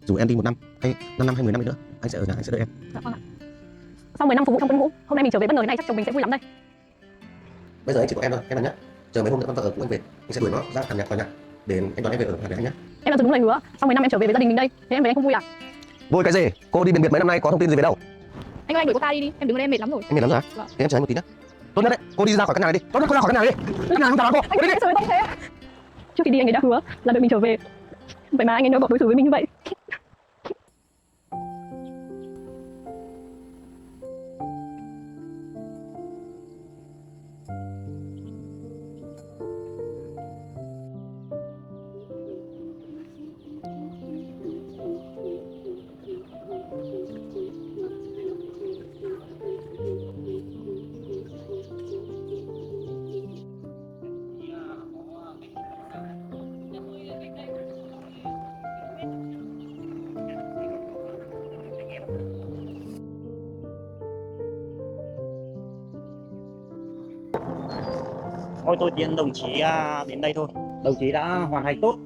Dù em đi 1 năm hay 5 năm hay 10 năm nữa, anh sẽ ở nhà, anh sẽ đợi em. Dạ vâng ạ. Sau 10 năm phục vụ trong quân ngũ, hôm nay mình trở về bất ngờ thế này, chắc chồng mình sẽ vui lắm đây. Bây giờ anh chỉ có em thôi, em là nhất. Chờ mấy hôm nữa con vợ ở cũ anh về, anh sẽ đuổi nó ra khỏi nhà, để anh đón em về ở với anh nhé. Em đã từng đúng lời hứa, sau 10 năm em trở về với gia đình mình đây, thế em về anh không vui à? Vui cái gì? Cô đi biệt biệt mấy năm nay có thông tin gì về đâu? Anh ơi, anh đuổi cô ta đi, em đứng ở đây em mệt lắm rồi. Em mệt lắm rồi hả? Vâng. Thế em chờ anh một tí nhé. Tốt nhất đấy, cô đi ra khỏi căn nhà này đi. Tốt nhất cô ra khỏi căn nhà này đi. Căn nhà không chào đón cô. Anh sẽ với thế. Trước khi đi anh ấy đã hứa là đợi mình trở về, vậy mà anh ấy nói bỏ đối xử với mình như vậy. Thôi tôi tiến đồng chí đến đây thôi. Đồng chí đã hoàn thành tốt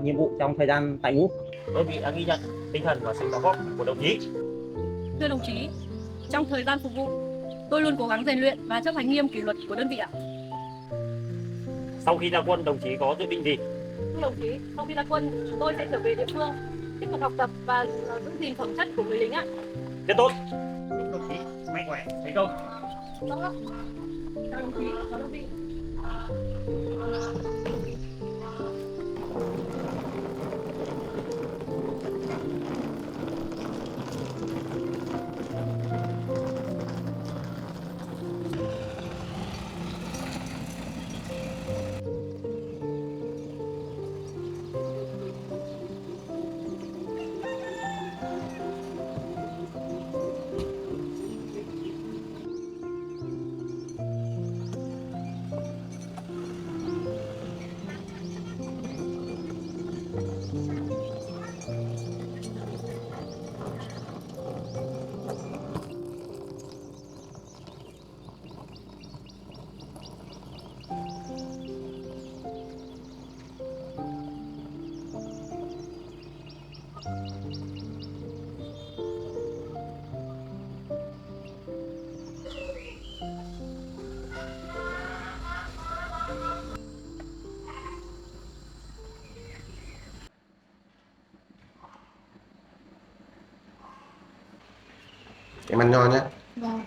nhiệm vụ trong thời gian tại ngũ. Đơn vị đã ghi nhận tinh thần và sự đóng góp của đồng chí. Thưa đồng chí, trong thời gian phục vụ, tôi luôn cố gắng rèn luyện và chấp hành nghiêm kỷ luật của đơn vị ạ. Sau khi ra quân, đồng chí có dự định gì? Thưa đồng chí, sau khi ra quân, tôi sẽ trở về địa phương, tiếp tục học tập và giữ gìn phẩm chất của người lính ạ. Rất tốt. Chúc đồng chí mạnh khỏe, thành công. Vâng ạ. Chào đồng chí, chào đơn vị. Em ăn nho nhé. Vâng.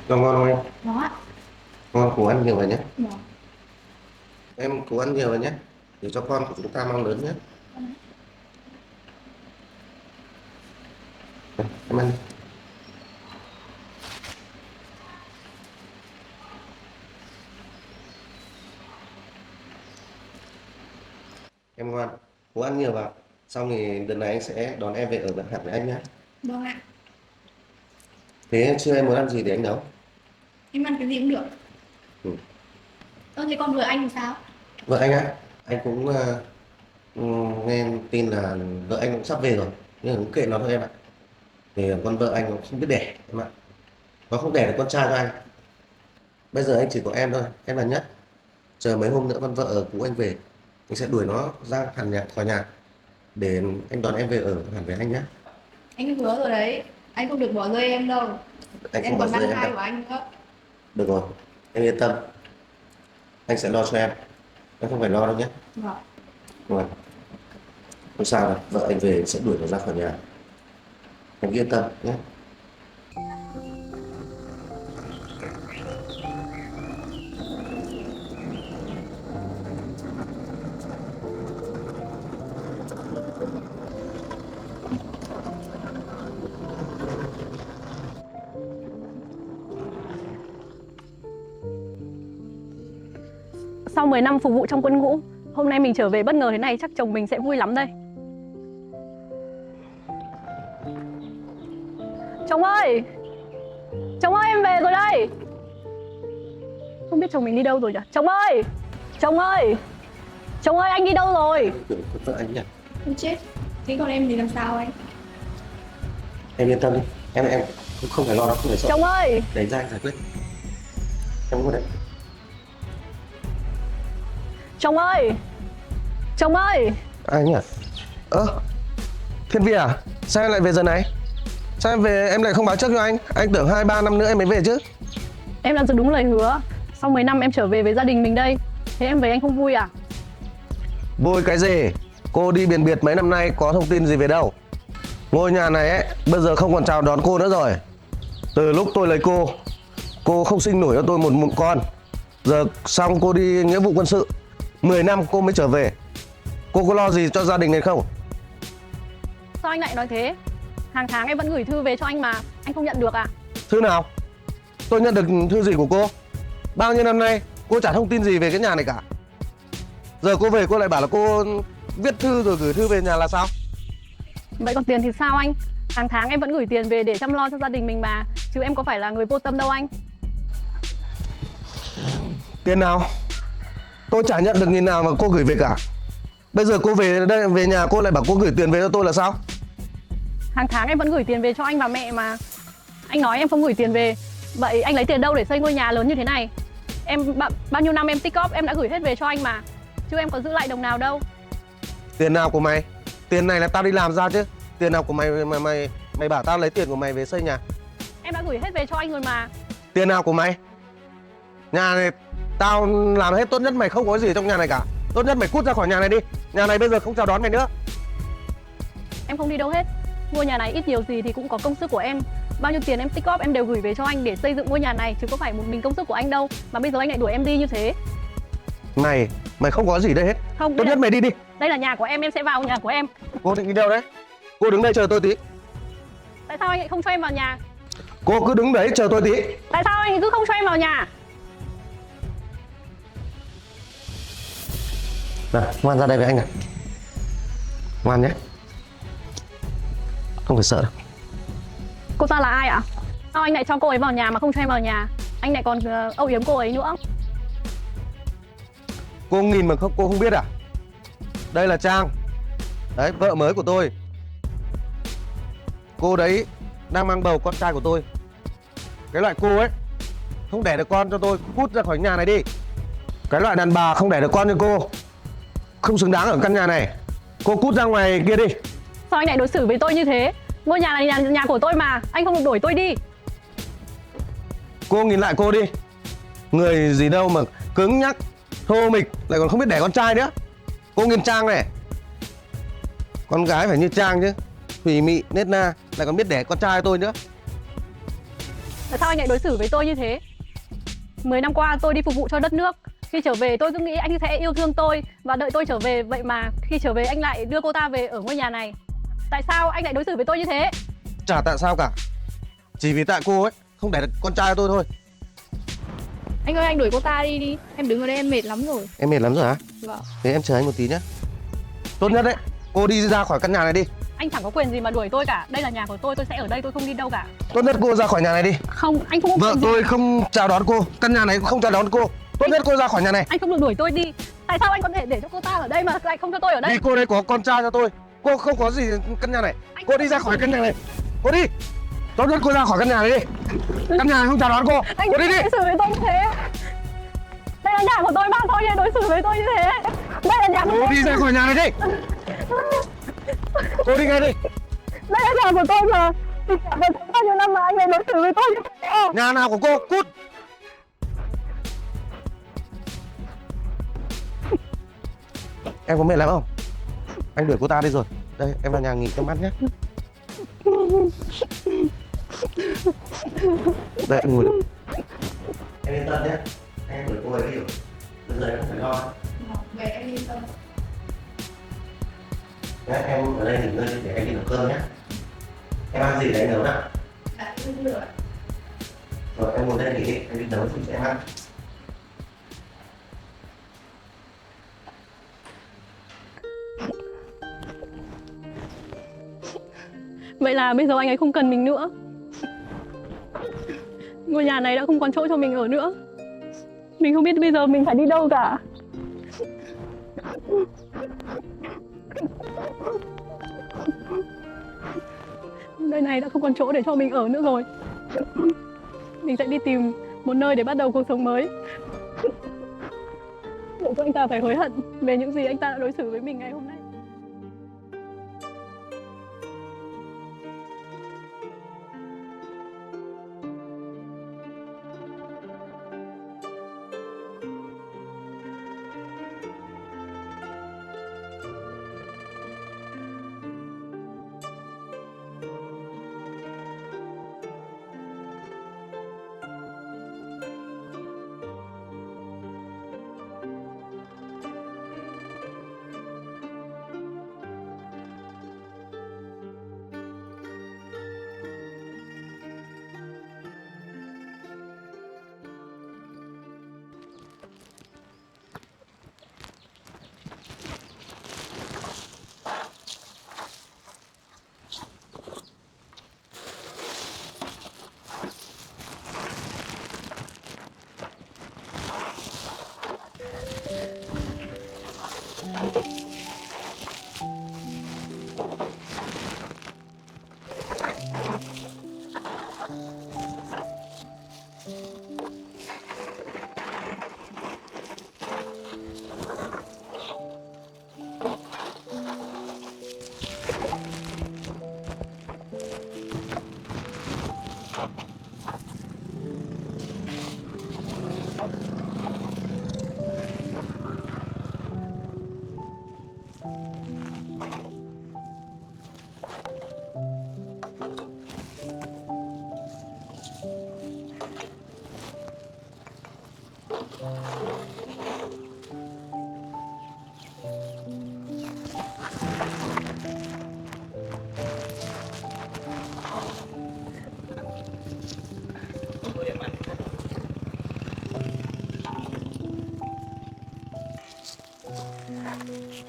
Ngon ngon không em? Đó ạ. Ngon, cố ăn nhiều vào nhé. Vâng. Em cố ăn nhiều vào nhé, để cho con của chúng ta mong lớn nhé. Em ăn. Em ngoan, cố ăn nhiều vào. Xong thì đợt này anh sẽ đón em về ở gần hẳn với anh nhé. Vâng ạ. Thế trưa em muốn ăn gì để anh nấu? Em ăn cái gì cũng được. Ừ. Thế con vừa anh thì sao? Vợ anh á, anh cũng nghe tin là vợ anh cũng sắp về rồi, nhưng mà cũng kệ nó thôi em ạ. Thì con vợ anh cũng không biết đẻ em ạ, nó không đẻ được con trai cho anh. Bây giờ anh chỉ có em thôi, em là nhất. Chờ mấy hôm nữa con vợ ở cũ anh về, anh sẽ đuổi nó ra hẳn khỏi nhà, để anh đón em về ở hẳn với anh nhé. Anh hứa rồi đấy, anh không được bỏ rơi em đâu. Anh Em không bỏ còn rơi mang em thai đâu. của anh nữa. Được rồi, em yên tâm, anh sẽ lo cho em không phải lo đâu nhé. Vâng. Rồi, không sao đâu, vợ anh về sẽ đuổi nó ra khỏi nhà, anh yên tâm nhé. Sau 10 năm phục vụ trong quân ngũ, hôm nay mình trở về bất ngờ thế này, chắc chồng mình sẽ vui lắm đây. Chồng ơi! Chồng ơi, em về rồi đây! Không biết chồng mình đi đâu rồi nhỉ? Chồng ơi! Chồng ơi! Chồng ơi, anh đi đâu rồi? Vợ anh nhỉ? Không chết. Thế còn em thì làm sao anh? Em yên tâm đi, em không phải lo lắng, không phải sợ. Chồng ơi, Để ra anh giải quyết. Em có đấy. chồng ơi, chồng ơi. Ai nhỉ? Thiên Vi à? Sao em lại về giờ này? Sao em về em lại không báo trước cho anh? Anh tưởng 2-3 năm nữa em mới về chứ. Em đã giữ đúng lời hứa. Sau 10 năm em trở về với gia đình mình đây. Thế em về anh không vui à? Vui cái gì? Cô đi biển biệt mấy năm nay có thông tin gì về đâu. Ngôi nhà này ấy, bây giờ không còn chào đón cô nữa rồi. Từ lúc tôi lấy cô không sinh nổi cho tôi một mụn con. Giờ xong cô đi nghĩa vụ quân sự, 10 năm cô mới trở về. Cô có lo gì cho gia đình này không? Sao anh lại nói thế? Hàng tháng em vẫn gửi thư về cho anh mà. Anh không nhận được à? Thư nào? Tôi nhận được thư gì của cô? Bao nhiêu năm nay cô chả thông tin gì về cái nhà này cả. Giờ cô về cô lại bảo là cô viết thư rồi gửi thư về nhà là sao? Vậy còn tiền thì sao anh? Hàng tháng em vẫn gửi tiền về để chăm lo cho gia đình mình mà. Chứ em có phải là người vô tâm đâu anh. Tiền nào? Tôi chả nhận được nghìn nào mà cô gửi về cả. Bây giờ cô về đây, về nhà cô lại bảo cô gửi tiền về cho tôi là sao? Hàng tháng em vẫn gửi tiền về cho anh và mẹ mà. Anh nói em không gửi tiền về. Vậy anh lấy tiền đâu để xây ngôi nhà lớn như thế này? Bao nhiêu năm em tích góp em đã gửi hết về cho anh mà. Chứ em có giữ lại đồng nào đâu. Tiền nào của mày? Tiền này là tao đi làm ra chứ. Tiền nào của mày mà mày bảo tao lấy tiền của mày về xây nhà? Em đã gửi hết về cho anh rồi mà. Tiền nào của mày? Nhà này tao làm hết tốt nhất, mày không có gì trong nhà này cả. Tốt nhất mày cút ra khỏi nhà này đi. Nhà này bây giờ không chào đón mày nữa. Em không đi đâu hết. Ngôi nhà này ít nhiều gì thì cũng có công sức của em. Bao nhiêu tiền em tích góp em đều gửi về cho anh để xây dựng ngôi nhà này, chứ có phải một mình công sức của anh đâu. Mà bây giờ anh lại đuổi em đi như thế. Mày không có gì đây hết. Không, Tốt nhất mày đi đi. đây là nhà của em sẽ vào nhà của em. Cô định đi đâu đấy? Cô đứng đây chờ tôi tí. Tại sao anh lại không cho em vào nhà? Cô cứ đứng đấy chờ tôi tí. Tại sao anh cứ không cho em vào nhà? Nào, ngoan ra đây với anh này. Ngoan nhé. Không phải sợ đâu. Cô ta là ai ạ? Sao anh lại cho cô ấy vào nhà mà không cho em vào nhà? Anh lại còn âu yếm cô ấy nữa. Cô nhìn mà cô không biết à? Đây là Trang. Đấy, vợ mới của tôi. Cô đấy đang mang bầu con trai của tôi. Cái loại cô ấy không đẻ được con cho tôi, cút ra khỏi nhà này đi. Cái loại đàn bà không đẻ được con cho cô không xứng đáng ở căn nhà này. Cô cút ra ngoài kia đi. Sao anh lại đối xử với tôi như thế? Ngôi nhà này là nhà của tôi mà. Anh không được đuổi tôi đi. Cô nhìn lại cô đi. Người gì đâu mà cứng nhắc, thô mịch, lại còn không biết đẻ con trai nữa. Cô nhìn Trang này. Con gái phải như Trang chứ. Thùy mị, nết na, lại còn biết đẻ con trai tôi nữa. Tại sao anh lại đối xử với tôi như thế? 10 năm qua tôi đi phục vụ cho đất nước. Khi trở về tôi cứ nghĩ anh sẽ yêu thương tôi và đợi tôi trở về. Vậy mà khi trở về anh lại đưa cô ta về ở ngôi nhà này. Tại sao anh lại đối xử với tôi như thế? Chả tại sao cả. Chỉ vì tại cô ấy không đẻ được con trai tôi thôi. Anh ơi, anh đuổi cô ta đi đi. Em đứng ở đây em mệt lắm rồi. Em mệt lắm rồi hả? Vâng. Thế em chờ anh một tí nhé. Tốt nhất đấy, cô đi ra khỏi căn nhà này đi. Anh chẳng có quyền gì mà đuổi tôi cả. Đây là nhà của tôi sẽ ở đây, tôi không đi đâu cả. Tốt nhất cô ra khỏi nhà này đi. Không, anh không có Vợ quyền gì. tôi không chào đón cô. Căn nhà này cũng không chào đón cô. Tốt nhất cô ra khỏi nhà này. Anh không được đuổi tôi đi. Tại sao anh có thể để cho cô ta ở đây mà lại không cho tôi ở đây? Vì cô đây có con trai cho tôi. Cô không có gì căn nhà này. Cô đi ra khỏi căn nhà này. Cô đi. Tốt nhất cô ra khỏi căn nhà này đi. Căn nhà này không chào đón cô. Anh Cô đi đi. đối xử với tôi như thế. Đây là nhà của tôi mà thôi, đối xử với tôi như thế. Đây là nhà của Cô tôi. đi ra khỏi nhà này đi. Cô đi ngay đi. Đây là nhà của tôi mà. Bao nhiêu năm mà anh ấy đối xử với tôi như thế. Nhà nào của cô? Cút. Em có mệt lắm không? Anh đuổi cô ta đi rồi. Đây, em vào nhà nghỉ cho mát nhé. Đây, em ngồi được. Em yên tâm nhé. Anh đuổi cô ấy đi rồi. Bây giờ em không phải lo. Về em yên tâm. Nhé, em ở đây nghỉ ngơi để anh đi nấu cơm nhé. Em ăn gì để anh nấu nào? Đã không được. Rồi em ngồi đây nghỉ đi, anh đi nấu thì em ăn. Vậy là bây giờ anh ấy không cần mình nữa. Ngôi nhà này đã không còn chỗ cho mình ở nữa. Mình không biết bây giờ mình phải đi đâu cả. nơi này đã không còn chỗ để cho mình ở nữa rồi. Mình sẽ đi tìm một nơi để bắt đầu cuộc sống mới. Để cho anh ta phải hối hận về những gì anh ta đã đối xử với mình ngày hôm nay.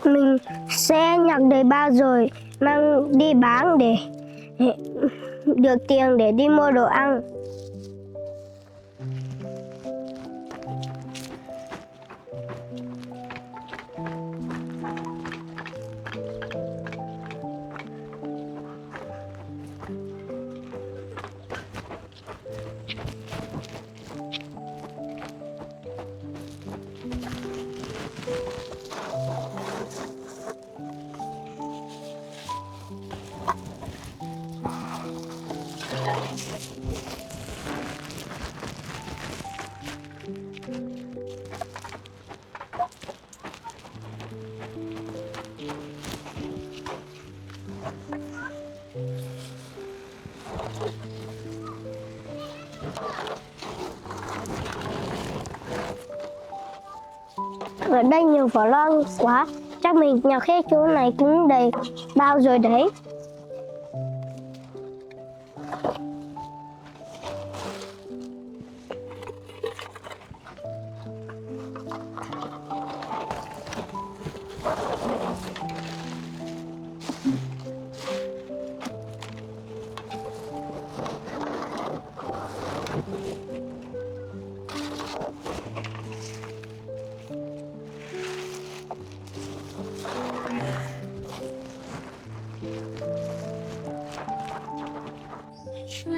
Mình sẽ nhặt đầy bao rồi mang đi bán để được tiền để đi mua đồ ăn. Ở đây nhiều vỏ lon quá, chắc mình nhặt hết chỗ này cũng đầy bao rồi đấy.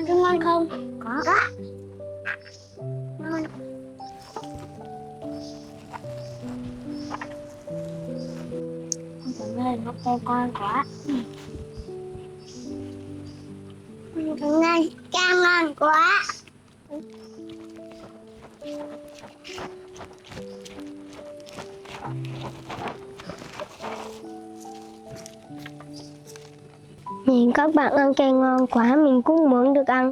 Có ngon không? Có. Ngon. Cảm ơn nó cô con quá. Cảm ơn cha ngon quá. Nhìn các bạn ăn cây ngon quá, mình cũng muốn được ăn.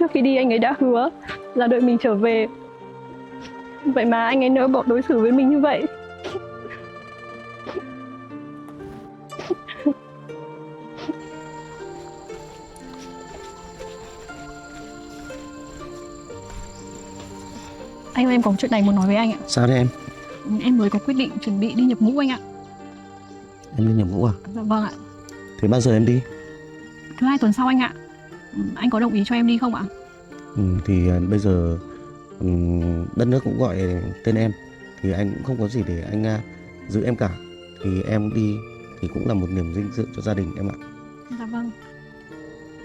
Trước khi đi anh ấy đã hứa là đợi mình trở về. Vậy mà anh ấy nỡ bỏ đối xử với mình như vậy. Anh ơi, em có chuyện này muốn nói với anh ạ. Sao đấy em? Em mới có quyết định chuẩn bị đi nhập ngũ anh ạ. Em đi nhập ngũ à? Dạ vâng ạ. Thế bao giờ em đi? Thứ 2 tuần sau anh ạ. Anh có đồng ý cho em đi không ạ? Thì bây giờ đất nước cũng gọi tên em, thì anh cũng không có gì để anh giữ em cả. Thì em đi thì cũng là một niềm vinh dự cho gia đình em ạ. Dạ vâng.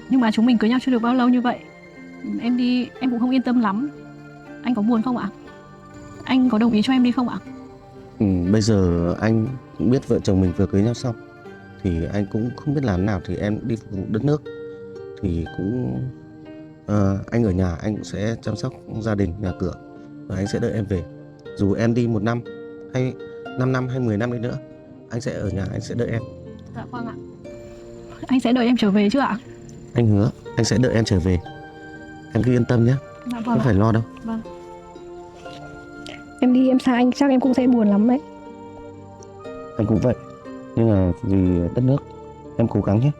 Nhưng mà chúng mình cưới nhau chưa được bao lâu như vậy, em đi em cũng không yên tâm lắm. Anh có buồn không ạ? Anh có đồng ý cho em đi không ạ? Bây giờ anh cũng biết vợ chồng mình vừa cưới nhau xong, thì anh cũng không biết làm nào, thì em đi phục vụ đất nước. Thì cũng anh ở nhà anh cũng sẽ chăm sóc gia đình, nhà cửa, và anh sẽ đợi em về. Dù em đi 1 năm hay 5 năm hay 10 năm đi nữa, anh sẽ ở nhà, anh sẽ đợi em. Dạ vâng ạ. Anh sẽ đợi em trở về chứ ạ? Anh hứa anh sẽ đợi em trở về. Em cứ yên tâm nhé. Dạ vâng Không ạ. phải lo đâu. Vâng. Em đi em xa anh chắc em cũng sẽ buồn lắm đấy. Anh cũng vậy, nhưng mà vì đất nước em cố gắng nhé.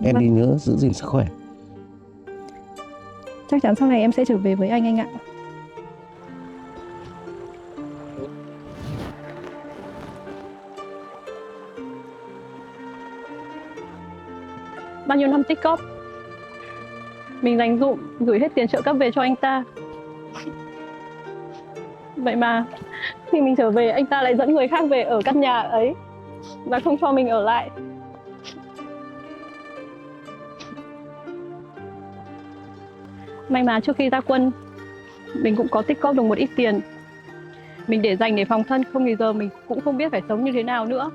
Em Vâng. đi nhớ giữ gìn sức khỏe. Chắc chắn sau này em sẽ trở về với anh ạ. Bao nhiêu năm tích cóp, mình dành dụm gửi hết tiền trợ cấp về cho anh ta. Vậy mà khi mình trở về, anh ta lại dẫn người khác về ở căn nhà ấy và không cho mình ở lại. May mà trước khi ra quân, mình cũng có tích cóp được một ít tiền. Mình để dành để phòng thân, không thì giờ mình cũng không biết phải sống như thế nào nữa.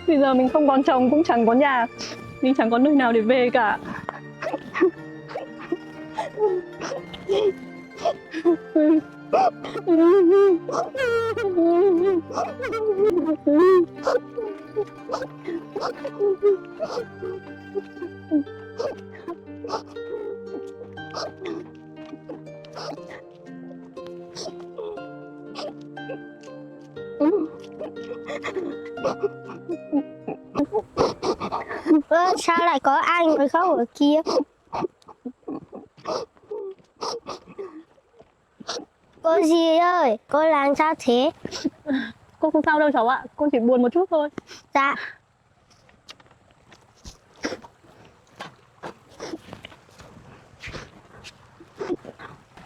Bây giờ mình không còn chồng, cũng chẳng có nhà, mình chẳng có nơi nào để về cả. Sao lại có ai ngồi khóc ở kia? Cô gì ơi, cô làm sao thế? Cô không sao đâu cháu ạ, cô chỉ buồn một chút thôi. Dạ.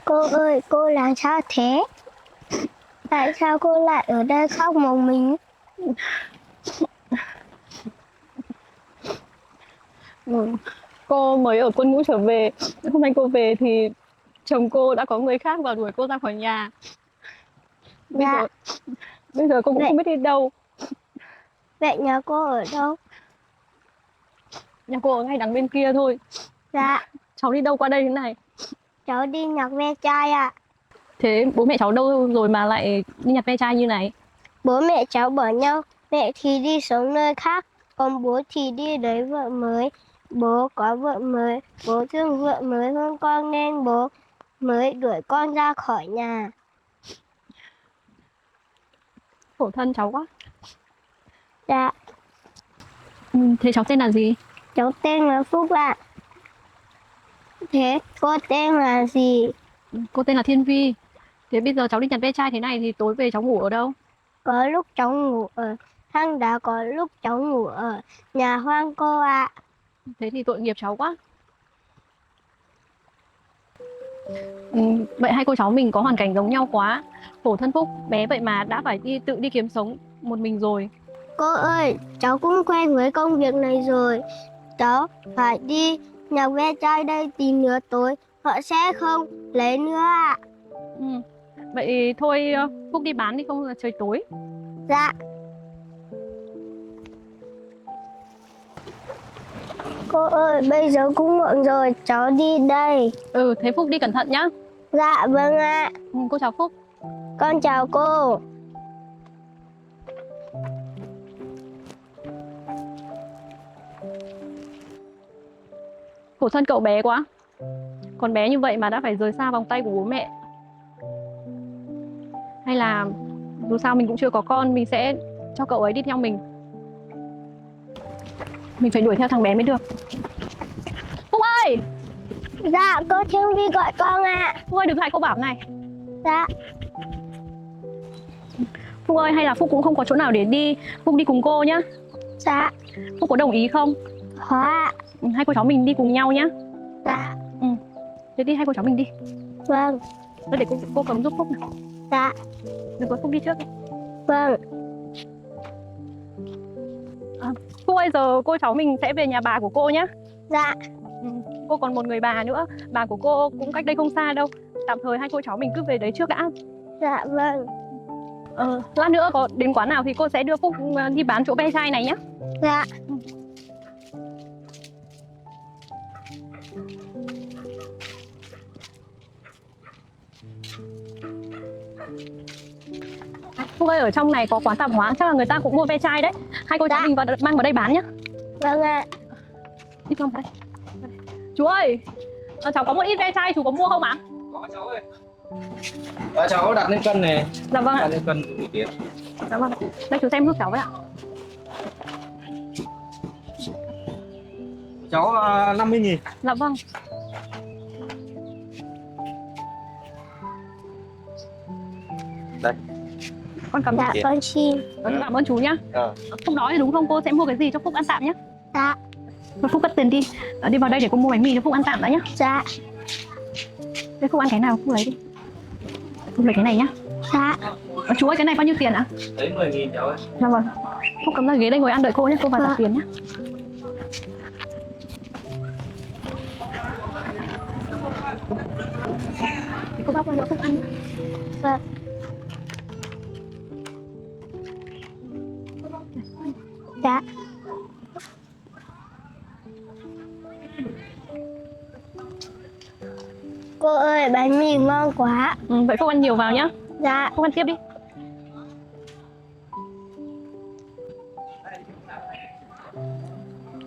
Cô ơi, cô làm sao thế? Tại sao cô lại ở đây khóc một mình? Cô mới ở quân ngũ trở về. Hôm nay cô về thì chồng cô đã có người khác và đuổi cô ra khỏi nhà. Dạ. Bây giờ cô cũng không biết đi đâu. Vậy nhà cô ở đâu? Nhà cô ở ngay đằng bên kia thôi. Dạ. Cháu đi đâu qua đây thế này? Cháu đi nhặt ve chai ạ. Thế bố mẹ cháu đâu rồi mà lại đi nhặt ve chai như này? Bố mẹ cháu bỏ nhau, mẹ thì đi sống nơi khác, còn bố thì đi lấy vợ mới. Bố có vợ mới, bố thương vợ mới hơn con nên bố mới đuổi con ra khỏi nhà. Khổ thân cháu quá. Dạ. Thế cháu tên là gì? Cháu tên là Phúc ạ. Thế cô tên là gì? Cô tên là Thiên Vi. Thế bây giờ cháu đi nhặt ve chai thế này thì tối về cháu ngủ ở đâu? Có lúc cháu ngủ ở hang đá, có lúc cháu ngủ ở nhà hoang cô ạ. Thế thì tội nghiệp cháu quá. Vậy hai cô cháu mình có hoàn cảnh giống nhau quá. Khổ thân Phúc, bé vậy mà đã phải tự đi kiếm sống một mình rồi. Cô ơi, cháu cũng quen với công việc này rồi. Cháu phải đi nhặt ve chai đây thì nửa tối họ sẽ không lấy nữa ạ. Vậy thôi Phúc đi bán đi không là trời tối. Dạ. Cô ơi, bây giờ cũng muộn rồi, cháu đi đây. Thế Phúc đi cẩn thận nhá. Dạ vâng ạ. Cô chào Phúc. Con chào cô. Khổ thân cậu bé quá. Còn bé như vậy mà đã phải rời xa vòng tay của bố mẹ. Hay là dù sao mình cũng chưa có con, mình sẽ cho cậu ấy đi theo mình. Mình phải đuổi theo thằng bé mới được. Phúc ơi! Dạ, cô Thương Vi gọi con ạ. Phúc ơi, đừng lại cô bảo này. Dạ. Phúc ơi, hay là Phúc cũng không có chỗ nào để đi, Phúc đi cùng cô nhá. Dạ. Phúc có đồng ý không? Có ạ. Hai cô cháu mình đi cùng nhau nhá. Dạ. Thế đi, hai cô cháu mình đi. Vâng. Thôi để cô cầm giúp Phúc nào. Dạ. Được rồi, Phúc đi trước. Vâng. Phúc ơi, giờ cô cháu mình sẽ về nhà bà của cô nhá. Dạ. Cô còn một người bà nữa, bà của cô cũng cách đây không xa đâu. Tạm thời hai cô cháu mình cứ về đấy trước đã. Dạ vâng. Lát nữa có đến quán nào thì cô sẽ đưa Phúc đi bán chỗ ve chai này nhá. Dạ. Phúc ơi, ở trong này có quán tạp hóa, chắc là người ta cũng mua ve chai đấy. Hai cô cháu mình mang vào đây bán nhá. Vâng ạ. Đi con vào đây. Chú ơi, cháu có một ít ve chai, chú có mua không ạ? Có cháu ơi. Cháu đặt lên cân này. Dạ vâng ạ. Đặt lên cân của tiền. Dạ vâng. Đây chú xem giúp cháu với ạ. Cháu 50.000. Dạ vâng. Đây. Con cầm. Dạ con xin. Cảm ơn chú nhá. Phúc nói thì đúng không, cô sẽ mua cái gì cho Phúc ăn tạm nhá. Dạ. Phúc cất tiền đi. Đi vào đây để cô mua bánh mì cho Phúc ăn tạm đã nhá. Dạ. Thế Phúc ăn cái nào Phúc lấy đi. Phúc lấy cái này nhá. Dạ. Chú ơi, cái này bao nhiêu tiền ạ? Đấy 10.000 cháu ơi. Dạ vâng. Phúc cầm ra ghế đây ngồi ăn đợi cô nhé, cô vào trả tiền nhé. Thì cô bác qua đỡ Phúc ăn nhé. Vâng. Dạ. Cô ơi, bánh mì ngon quá. Vậy Phúc ăn nhiều vào nhá. Dạ. Phúc ăn tiếp đi.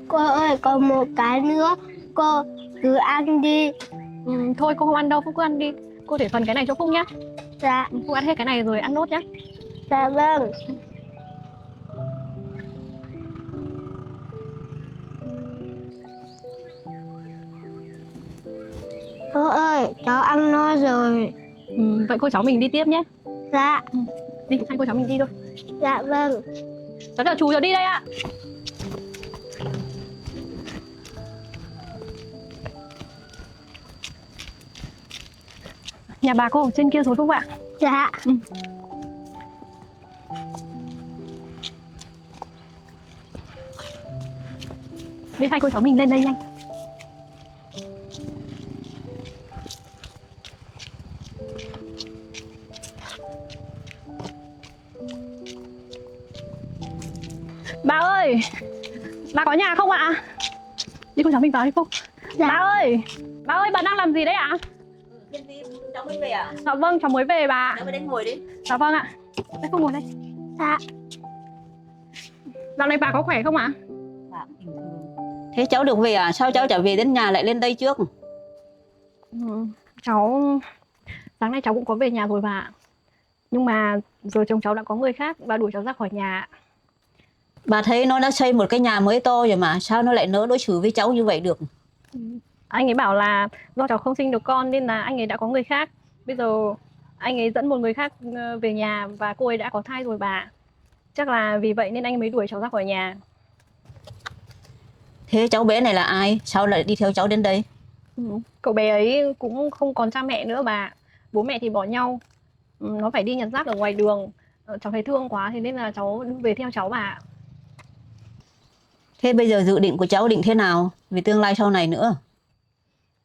Cô ơi, còn một cái nữa. Cô cứ ăn đi. Thôi cô không ăn đâu, Phúc cứ ăn đi. Cô để phần cái này cho Phúc nhá. Dạ. Phúc ăn hết cái này rồi ăn nốt nhá. Dạ vâng. Cô ơi, cháu ăn no rồi. Vậy cô cháu mình đi tiếp nhé. Dạ. Đi, hai cô cháu mình đi thôi. Dạ vâng. Cháu chào chú, cháu đi đây ạ. Nhà bà cô ở trên kia rồi Phúc ạ. Dạ. Đi, hai cô cháu mình lên đây nhanh. Bà ơi, bà có nhà không ạ? Đi cô cháu mình vào đi Phúc. Dạ. Bà ơi, bà đang làm gì đấy ạ? Cháu mới về à? Dạ vâng, cháu mới về bà. Cháu mới đến ngồi đi. Dạ vâng ạ. Đây Phúc ngồi đây. Dạ. Dạo này bà có khỏe không ạ? Dạ, bình thường. Thế cháu được về à? Sao cháu trở về đến nhà lại lên đây trước? Cháu sáng nay cháu cũng có về nhà rồi bà. Nhưng mà giờ chồng cháu đã có người khác và đuổi cháu ra khỏi nhà. Bà thấy nó đã xây một cái nhà mới to rồi mà. Sao nó lại nỡ đối xử với cháu như vậy được? Anh ấy bảo là do cháu không sinh được con nên là anh ấy đã có người khác. Bây giờ anh ấy dẫn một người khác về nhà và cô ấy đã có thai rồi bà. Chắc là vì vậy nên anh ấy mới đuổi cháu ra khỏi nhà. Thế cháu bé này là ai? Sao lại đi theo cháu đến đây? Cậu bé ấy cũng không còn cha mẹ nữa bà. Bố mẹ thì bỏ nhau. Nó phải đi nhặt rác ở ngoài đường. Cháu thấy thương quá thế nên là cháu về theo cháu bà. Thế bây giờ dự định của cháu định thế nào? Vì tương lai sau này nữa.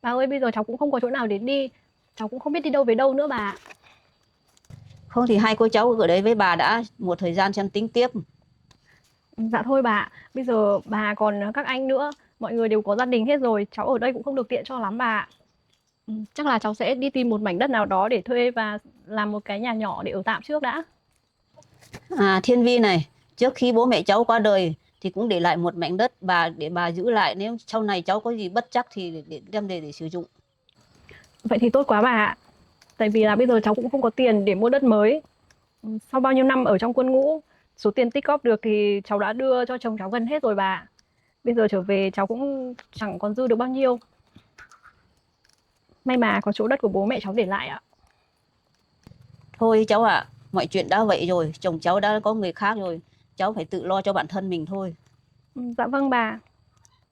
Bà ơi, bây giờ cháu cũng không có chỗ nào để đi. Cháu cũng không biết đi đâu về đâu nữa bà. Không thì hai cô cháu ở đấy với bà đã một thời gian xem tính tiếp. Dạ thôi bà, bây giờ bà còn các anh nữa. Mọi người đều có gia đình hết rồi. Cháu ở đây cũng không được tiện cho lắm bà. Chắc là cháu sẽ đi tìm một mảnh đất nào đó để thuê và làm một cái nhà nhỏ để ở tạm trước đã. À Thiên Vi này, trước khi bố mẹ cháu qua đời, thì cũng để lại một mảnh đất để bà giữ lại, nếu sau này cháu có gì bất chắc thì để đem về để sử dụng. Vậy thì tốt quá bà ạ. Tại vì là bây giờ cháu cũng không có tiền để mua đất mới. Sau bao nhiêu năm ở trong quân ngũ, số tiền tích góp được thì cháu đã đưa cho chồng cháu gần hết rồi bà. Bây giờ trở về cháu cũng chẳng còn dư được bao nhiêu. May mà có chỗ đất của bố mẹ cháu để lại ạ. Thôi cháu ạ, mọi chuyện đã vậy rồi, chồng cháu đã có người khác rồi, cháu phải tự lo cho bản thân mình thôi. Dạ vâng bà.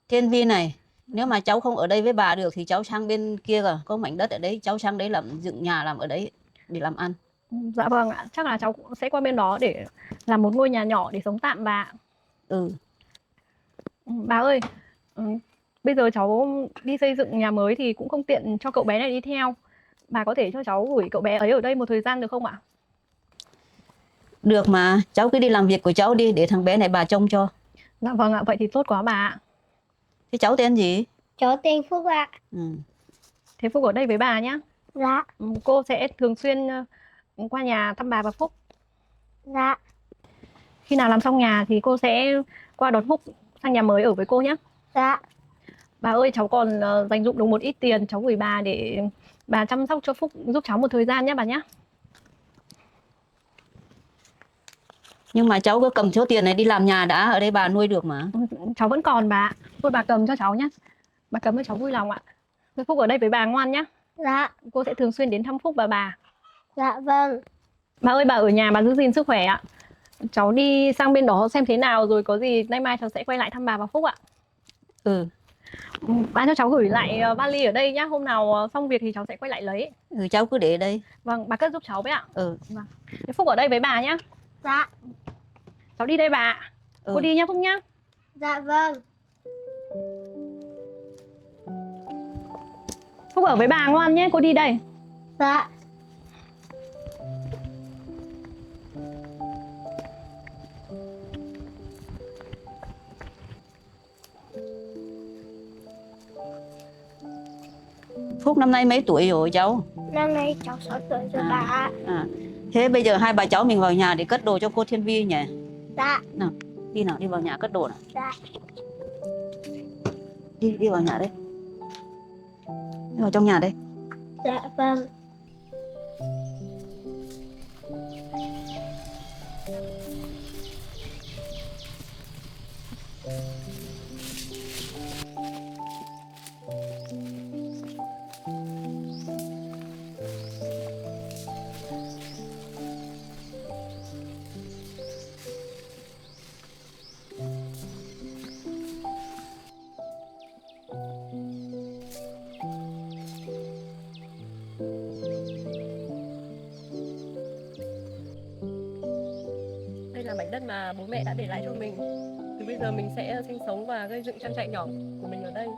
Thiên Vi này, nếu mà cháu không ở đây với bà được thì cháu sang bên kia cả, có mảnh đất ở đấy, cháu sang đấy làm dựng nhà làm ở đấy để làm ăn. Dạ vâng ạ, chắc là cháu cũng sẽ qua bên đó để làm một ngôi nhà nhỏ để sống tạm bà ạ. Ừ. Bà ơi, bây giờ cháu đi xây dựng nhà mới thì cũng không tiện cho cậu bé này đi theo. Bà có thể cho cháu gửi cậu bé ấy ở đây một thời gian được không ạ? Được mà, cháu cứ đi làm việc của cháu đi, để thằng bé này bà trông cho. Dạ vâng ạ, vậy thì tốt quá bà ạ. Thế cháu tên gì? Cháu tên Phúc ạ. Ừ. Thế Phúc ở đây với bà nhé. Dạ. Cô sẽ thường xuyên qua nhà thăm bà và Phúc. Dạ. Khi nào làm xong nhà thì cô sẽ qua đón Phúc sang nhà mới ở với cô nhé. Dạ. Bà ơi, cháu còn dành dụm được một ít tiền, cháu gửi bà để bà chăm sóc cho Phúc giúp cháu một thời gian nhé bà nhé. Nhưng mà cháu cứ cầm số tiền này đi làm nhà đã, ở đây bà nuôi được mà. Cháu vẫn còn bà ạ. Thôi bà cầm cho cháu nhé. Bà cầm cho cháu vui lòng ạ. Thôi Phúc ở đây với bà ngoan nhé. Dạ. Cô sẽ thường xuyên đến thăm Phúc và bà. Dạ vâng. Bà ơi, bà ở nhà bà giữ gìn sức khỏe ạ. Cháu đi sang bên đó xem thế nào rồi có gì nay mai cháu sẽ quay lại thăm bà và Phúc ạ. Ừ. Bà cho cháu gửi lại vali ở đây nhá. Hôm nào xong việc thì cháu sẽ quay lại lấy. Ừ, cháu cứ để đây. Vâng, bà cất giúp cháu với ạ. Ừ. Vâng. Thế Phúc ở đây với bà nhá. Dạ. Cháu đi đây bà. Ừ. Cô đi nhá Phúc nhá. Dạ vâng. Phúc ở với bà ngoan nhé, cô đi đây. Dạ. Phúc năm nay mấy tuổi rồi cháu? Năm nay cháu 6 tuổi rồi bà ạ. Thế bây giờ hai bà cháu mình vào nhà để cất đồ cho cô Thiên Vi nhỉ? Dạ. Nào, đi vào nhà cất đồ nào. Dạ. Đi vào nhà đây. Đi vào trong nhà đây. Dạ vâng. Đây là mảnh đất mà bố mẹ đã để lại cho mình. Từ bây giờ mình sẽ sinh sống và gây dựng trang trại nhỏ của mình ở đây.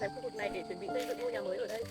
dọn dẹp khu vực này để chuẩn bị xây dựng ngôi nhà mới ở đây.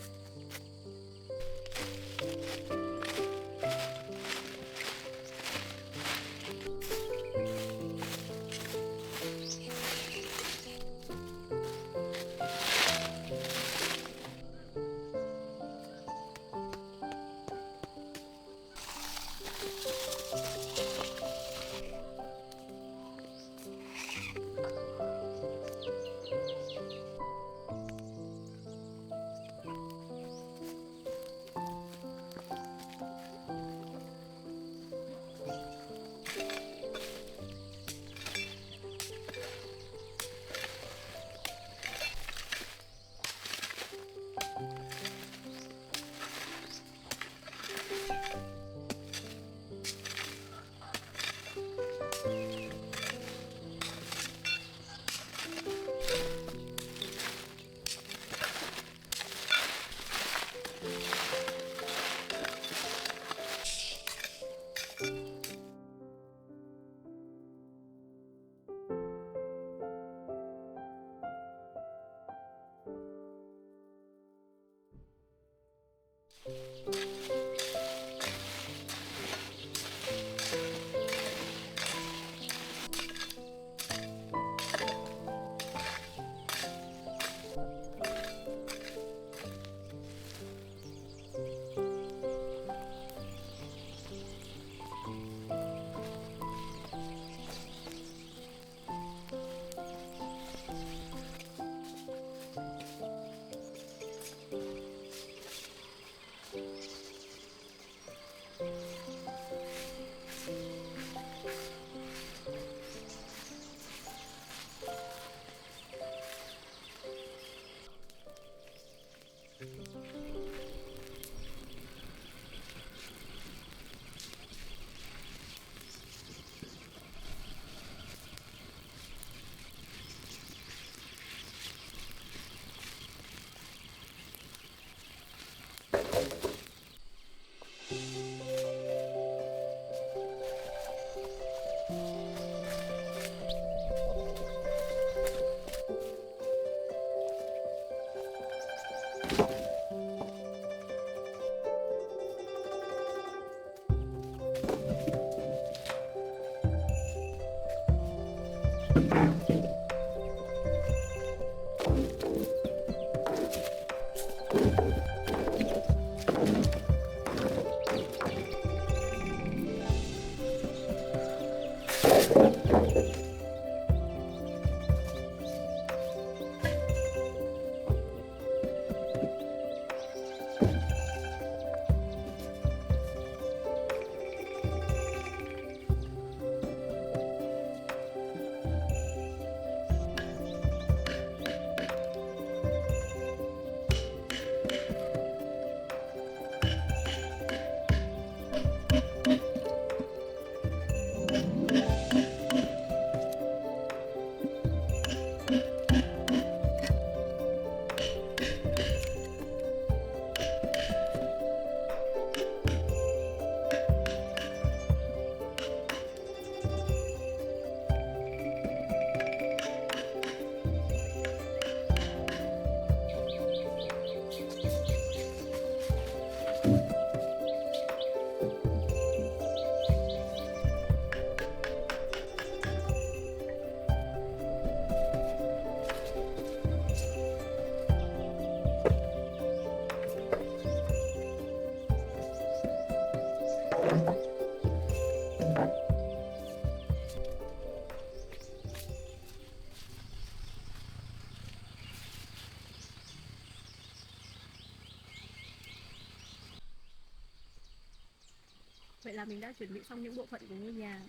Vậy là mình đã chuẩn bị xong những bộ phận của ngôi nhà.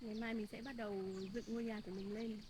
Ngày mai mình sẽ bắt đầu dựng ngôi nhà của mình lên.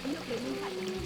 cái nước đến bên cạnh của mình.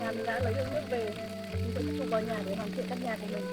nhà mình đã lấy được nước về, mình sẽ tiếp tục vào nhà để hoàn thiện căn nhà của mình.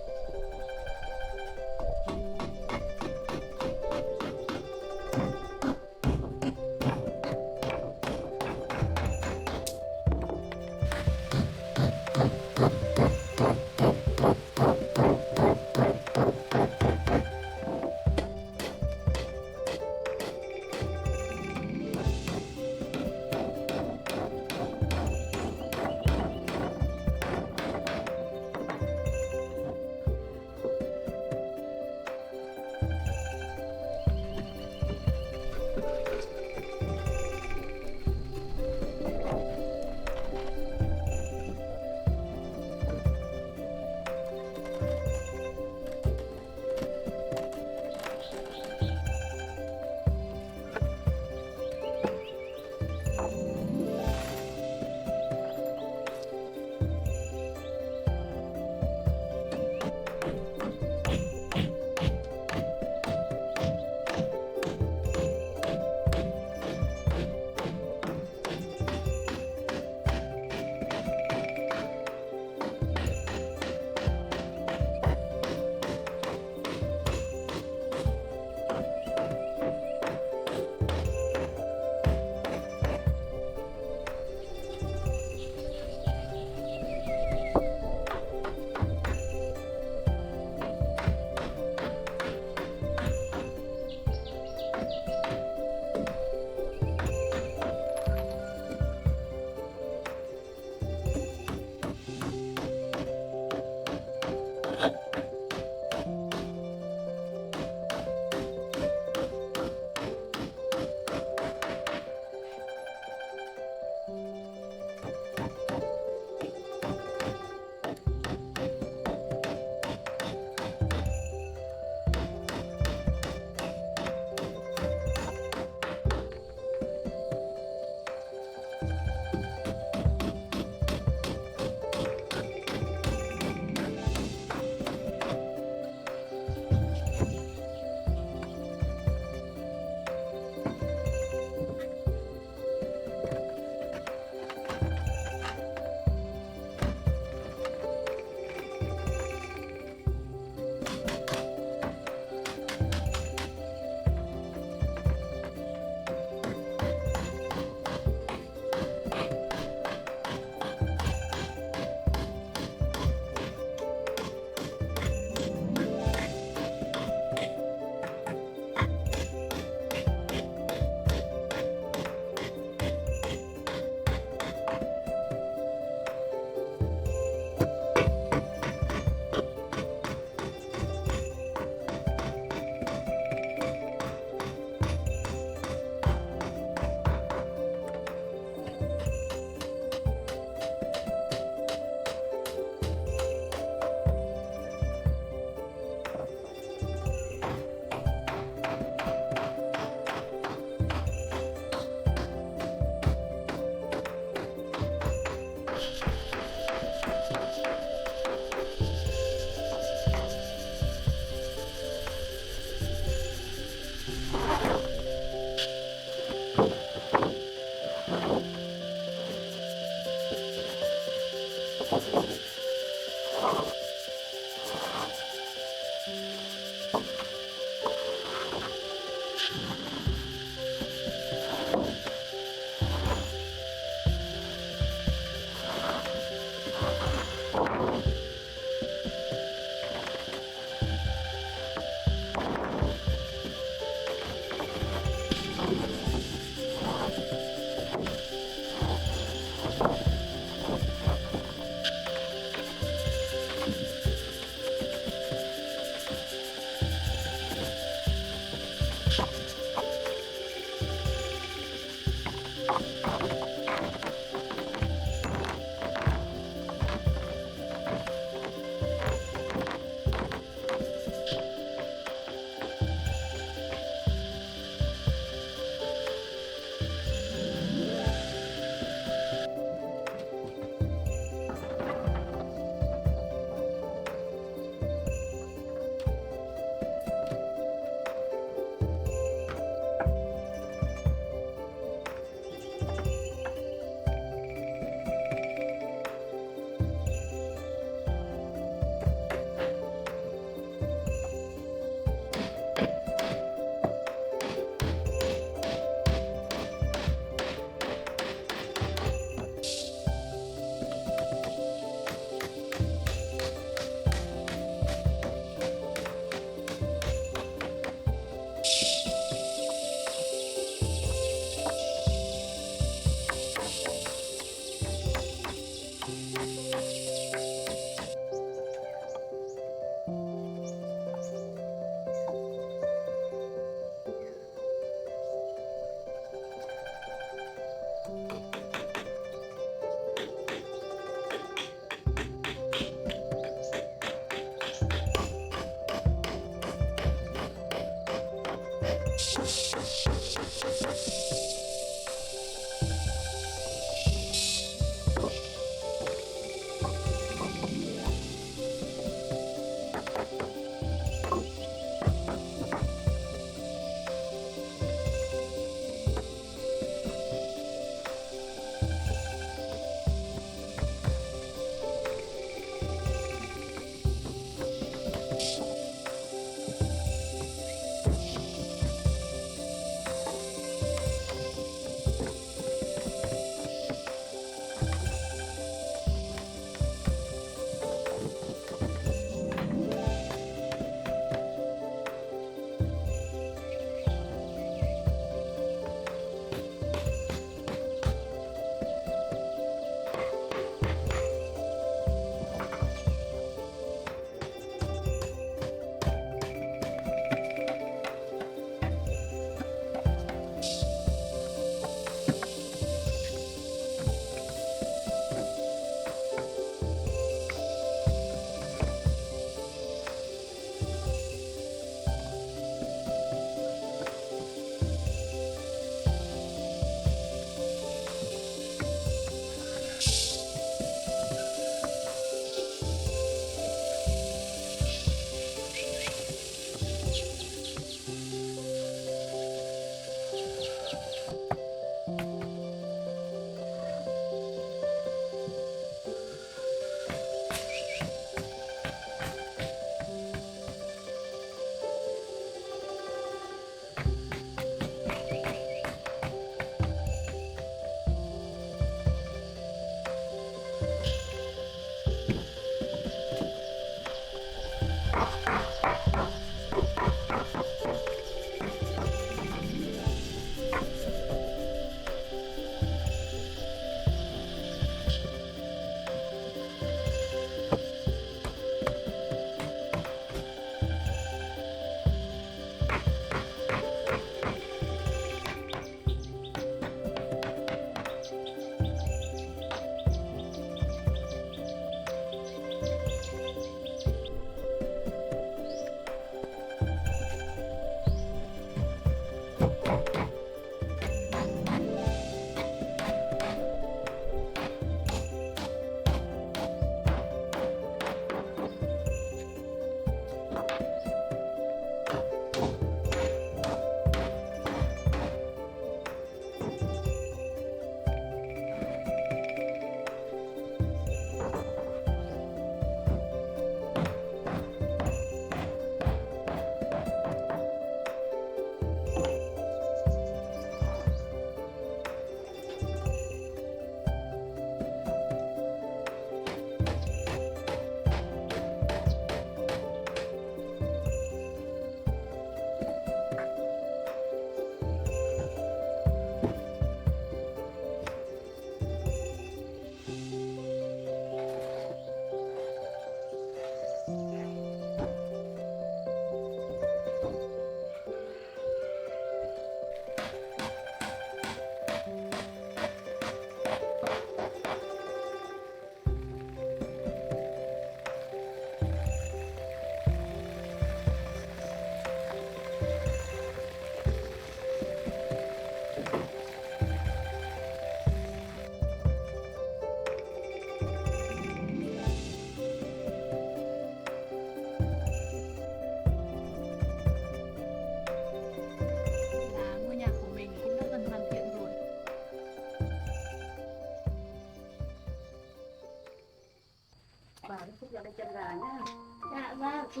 Bà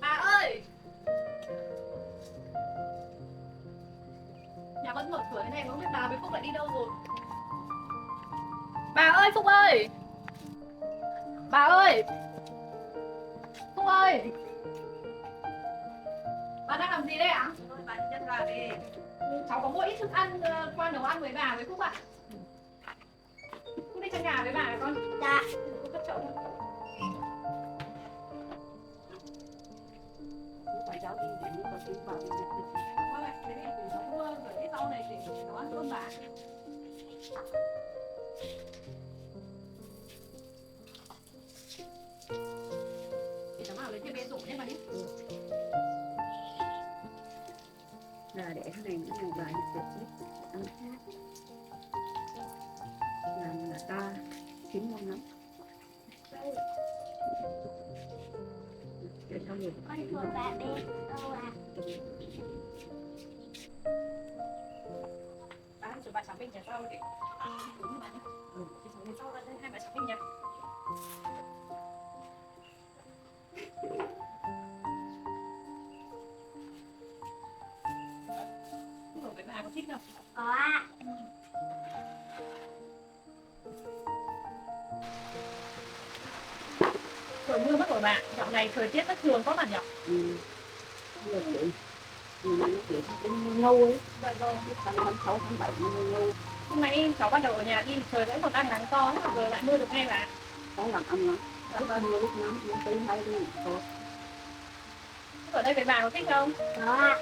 ơi, nhà vẫn mở cửa thế này, không biết bà với Phúc lại đi đâu rồi. Bà ơi, Phúc ơi, bà ơi, Phúc ơi, bà đang làm gì đây ạ? Bà đi chân gà đi. Cháu có mua ít thức ăn qua nấu ăn với bà với Phúc ạ. Phúc đi chân gà với bà con. Dạ. Phúc cất chậu. Phải cháu đi để mua có vào. Vâng ạ, thế thì cháu mua gửi cái rau này để nấu ăn luôn bà. Để cháu vào lấy cái bê rổ nhé bà nhé. Là để cái này nó nhiều bài được ăn khác. Làm là ta chín ngon lắm. Để cho nhiều. Con của bà bé đâu à? Bà cho bà cháu mình nhà sau để đúng rồi bà nhé. Thì cháu lên sau đây hai bà cháu mình nha. Rồi với bà có thích không? Có ạ. Trời mưa mất rồi bà, dạo này thời tiết bất thường có mà nhỉ? Được rồi. Nó kiểu cái ngâu ấy. Dạ vâng. Tháng 6, tháng 7 nó ngâu. Hôm nay cháu bắt đầu ở nhà đi, trời vẫn còn đang nắng to, thế mà giờ lại mưa được ngay bà. Có làm ăn lắm. Dạ Lúc vâng. mưa lúc nắng nó tới hay đi. Ở đây với bà có thích không? Có ạ.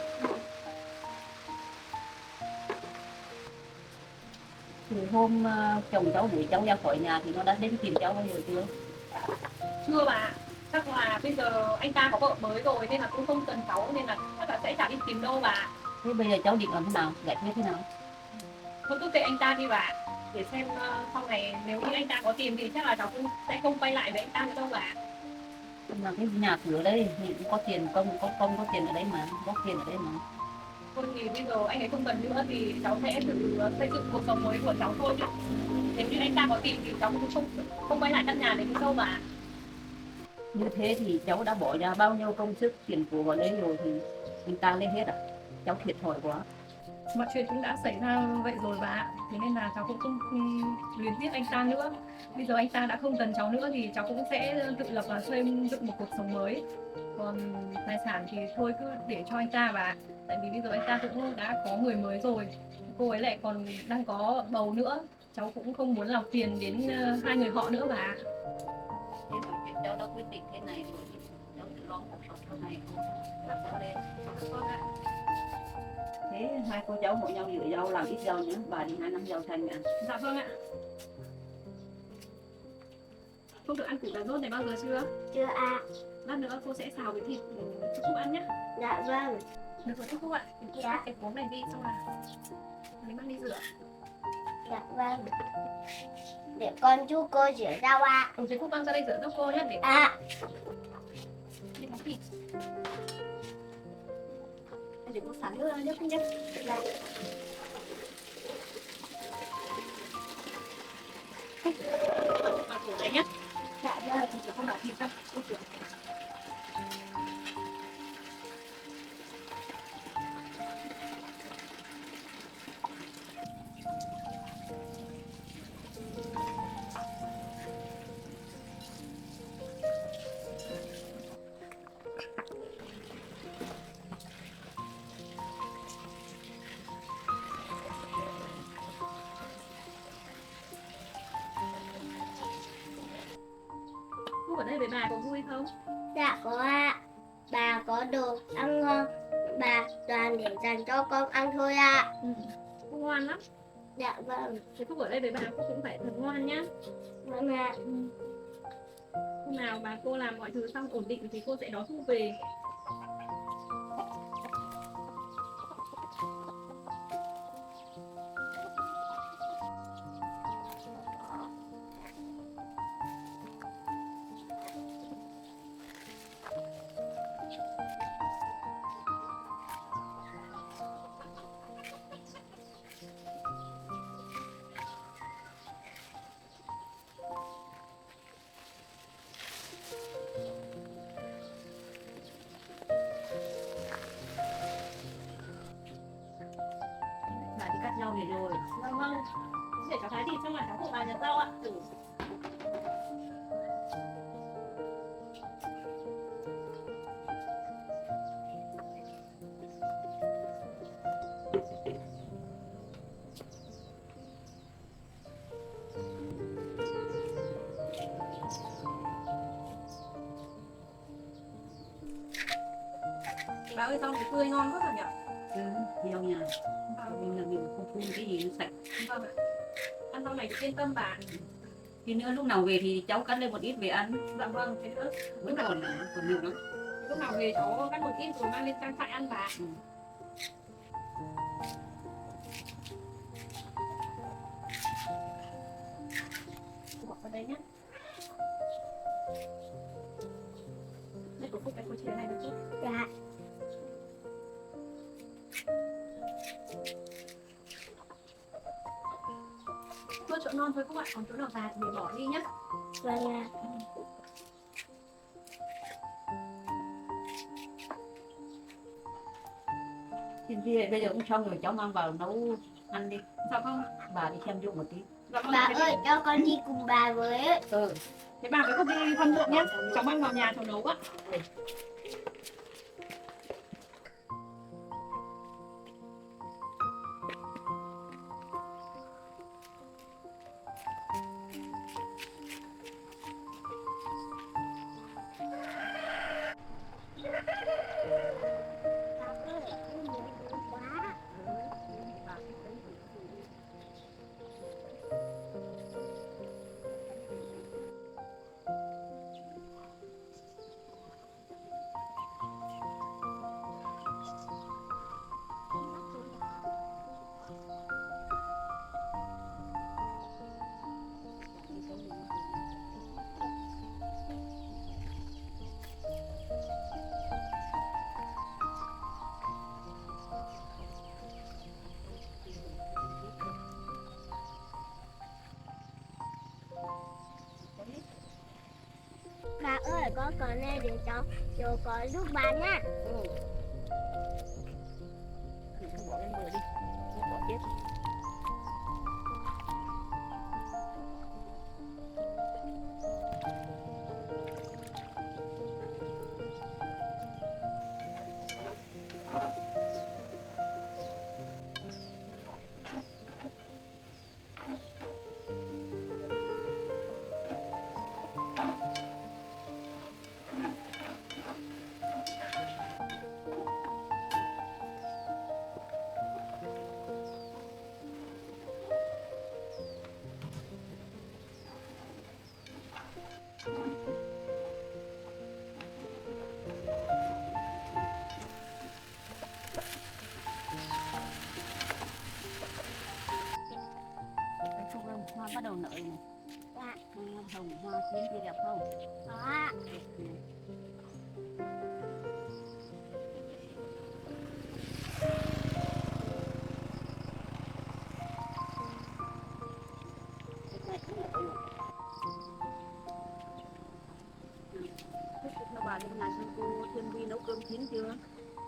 Từ hôm chồng cháu đuổi cháu ra khỏi nhà thì nó đã đến tìm cháu bao giờ chưa? Chưa bà, chắc là bây giờ anh ta có vợ mới rồi nên là cũng không cần cháu nên là chắc là sẽ chả đi tìm đâu bà. Thế bây giờ cháu định làm thế nào? Giải quyết thế nào? Thôi cứ kệ anh ta đi bà, để xem sau này nếu như anh ta có tìm thì chắc là cháu cũng sẽ không quay lại với anh ta nữa đâu bà. Nhưng mà cái nhà cửa đây thì cũng có tiền công, có công, có tiền ở đấy mà, có tiền ở đây mà. Thôi thì bây giờ anh ấy không cần nữa thì cháu sẽ tự xây dựng cuộc sống mới của cháu thôi chứ. Nếu như anh ta có tìm thì cháu cũng không quay lại căn nhà đấy nữa đâu bà. Như thế thì cháu đã bỏ ra bao nhiêu công sức tiền của vào đấy rồi thì anh ta lấy hết à? Cháu thiệt thòi quá. Mọi chuyện cũng đã xảy ra vậy rồi bà ạ. Thế nên là cháu cũng không luyến tiếc anh ta nữa. Bây giờ anh ta đã không cần cháu nữa thì cháu cũng sẽ tự lập và xây dựng một cuộc sống mới. Còn tài sản thì thôi cứ để cho anh ta bà. Tại vì bây giờ anh ta cũng đã có người mới rồi. Cô ấy lại còn đang có bầu nữa. Cháu cũng không muốn làm phiền đến hai người họ nữa bà. Thế mà chuyện cháu đã quyết định thế này rồi thì cháu tự lo cuộc sống sau này không làm sao lên. Thế hai cô cháu hộ nhau rửa rau làm ít rau nữa, bà đi 2 năm rau xanh ạ. Dạ vâng ạ. Cô được ăn củ cà rốt này bao giờ chưa? Chưa ạ. Lát nữa cô sẽ xào với thịt cho Phúc ăn nhé. Dạ vâng. Được rồi Phúc ạ. Cô Dạ. cái cuống này đi xong là lấy mang đi rửa. Dạ vâng. Để con chú cô rửa rau ạ. Thế Phúc mang ra đây rửa giúp cô nhé để À. đi món thịt. Để cô sắn nữa nhé Phúc nhé. Dạ. Mà kiểu này nhá. Dạ vâng. Thì không bảo thịt đâu. Ôi trời. Cô ở đây với bà có vui không? Dạ có ạ. Bà có đồ ăn ngon, bà toàn để dành cho con ăn thôi ạ. Cô ngoan lắm. Dạ vâng. Thế Phúc ở đây với bà cô cũng phải thật ngoan nhá. Vâng ạ. Hôm nào bà cô làm mọi thứ xong ổn định thì cô sẽ đón Phúc về. Bà đi cắt rau về rồi. Vâng vâng. Để cháu thái thịt xong rồi cháu phụ bà nhặt rau ạ. Bà ơi rau này tươi ngon quá rồi nhỉ? Rau nhà mình là mình không phun cái gì nó sạch. Vâng ạ. Ăn rau này yên tâm bà. Thì nữa lúc nào về thì cháu cắt lên một ít về ăn. Dạ vâng, thế nữa. Vẫn còn nhiều lắm. Lúc nào về cháu cắt một ít rồi mang lên trang trại ăn bà. Bỏ vào đây nhé. Đây của Phúc cái cô chia này được chút. Dạ. Thôi chỗ non thôi các bạn, còn chỗ nào già thì mình bỏ đi nhé. Vâng ạ. Thì bây giờ cũng xong rồi cháu mang vào nấu ăn đi. Dạ không? Bà đi xem dụng một tí. Dạ vâng. Bà Thế ơi, cho con đi cùng bà với. thế bà với Phúc đi phân ruộng nhé. Cháu mang vào nhà cháu nấu ạ. Bà ơi, con muốn uống quá. Bà ơi, con còn này để cháu rồi có giúp bà nha. Bỏ lên bờ đi. Bỏ chết. Hoa bắt đầu nở này. Dạ. Hoa hồng, hoa tím kia đẹp không? Có ạ. Đẹp.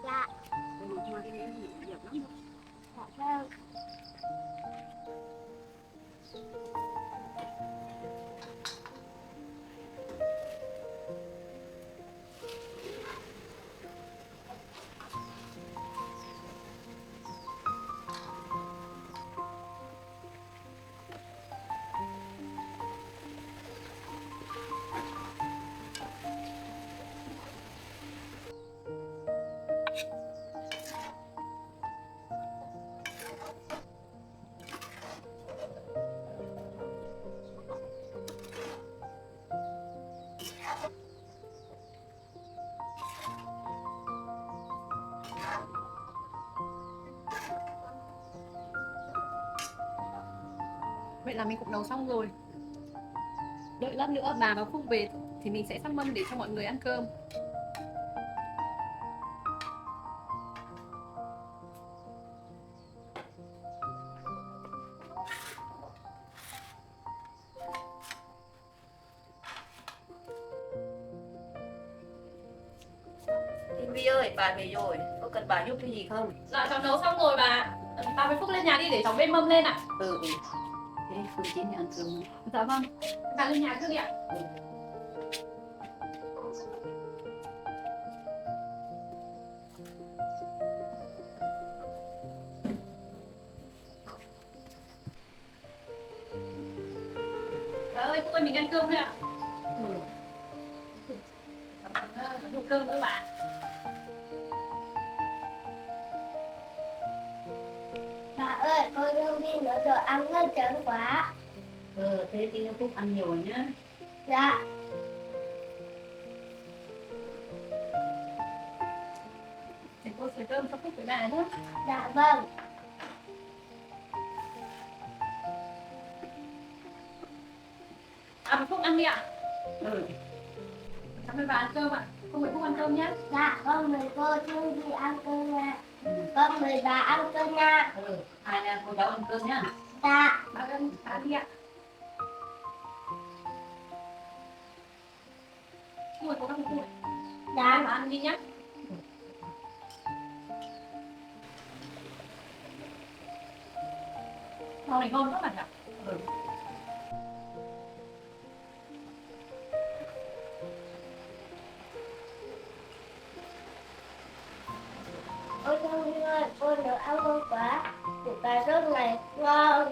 Dạ. Dạ vâng. Vậy là mình cũng nấu xong rồi. Đợi lát nữa bà và Phúc về thì mình sẽ xăm mâm để cho mọi người ăn cơm. Thiên Vi ơi, bà về rồi, có cần bà giúp cái gì không? Dạ cháu nấu xong rồi bà. Bà với Phúc lên nhà đi để cháu bê mâm lên ạ. Ừ. Thế Phương Chín thì ăn cơm. Dạ vâng. Bà lên nhà trước đi ạ. Bà ơi, Phúc ơi mình ăn cơm thôi ạ. Đủ cơm nữa bà. Bà ơi, con yêu đi nữa đồ ăn ngon chán quá. Thế thì Phúc ăn nhiều nhá. Dạ. Để cô sới cơm cho Phúc với bà nhé. Dạ vâng. À, Phúc ăn đi ạ. Cháu mời bà ăn cơm ạ. Không phải Phúc ăn cơm nhé. Dạ, con mời cô Trương đi ăn cơm nha. Con mời bà ăn cơm nha. Hai anh cô cháu ăn cơm nhá. Dạ. Bà ăn đi ạ. Ngồi cố gắng ngồi. Dạ. Bà ăn đi nhé. Rau này ngon quá bà nhỉ. Ôi Trương ơi, cô nấu ăn ngon quá. Củ cà rốt này ngon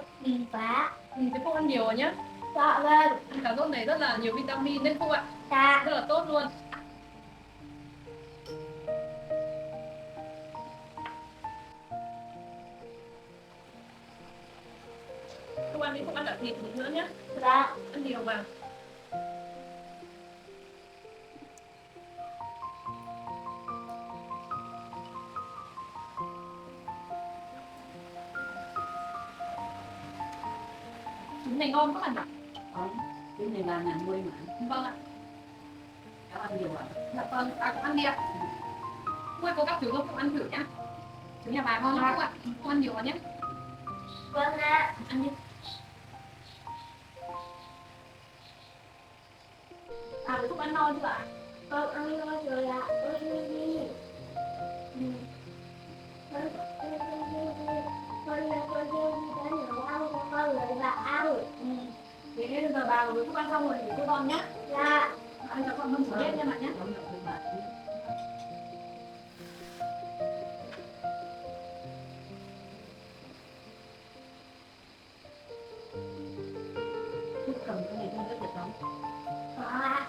quá. Thế Phúc ăn nhiều rồi nhé. Dạ vâng. Ăn cà rốt này rất là nhiều vitamin đấy Phúc ạ. Dạ. Rất là tốt luôn. Phúc ăn đi, Phúc ăn cả thịt nữa nhé. Dạ. Ăn nhiều vào. Trứng này ngon quá bà nhỉ. Cái này là nhà nuôi mà. Vâng ạ. Cháu ăn nhiều ạ. Dạ vâng, bà cũng ăn đi ạ. Phúc ơi, cô các chú không ăn thử nhá. Trứng nhà bà ngon lắm Phúc ạ. Phúc ăn nhiều vào nhé. Vâng ạ. Ăn đi. À, Phúc ăn no chưa ạ? Con ăn ngon rồi ạ. Ôi Trương đi. Con là con Trương đi đã nấu ăn cho con mời bà ăn. Thế bây giờ bà với Phúc ăn xong rồi thì cô con nhé. Dạ. Ăn cho con mâm sủi lên nha bạn nhé. Phúc cầm cái này không rất được không? Có ạ.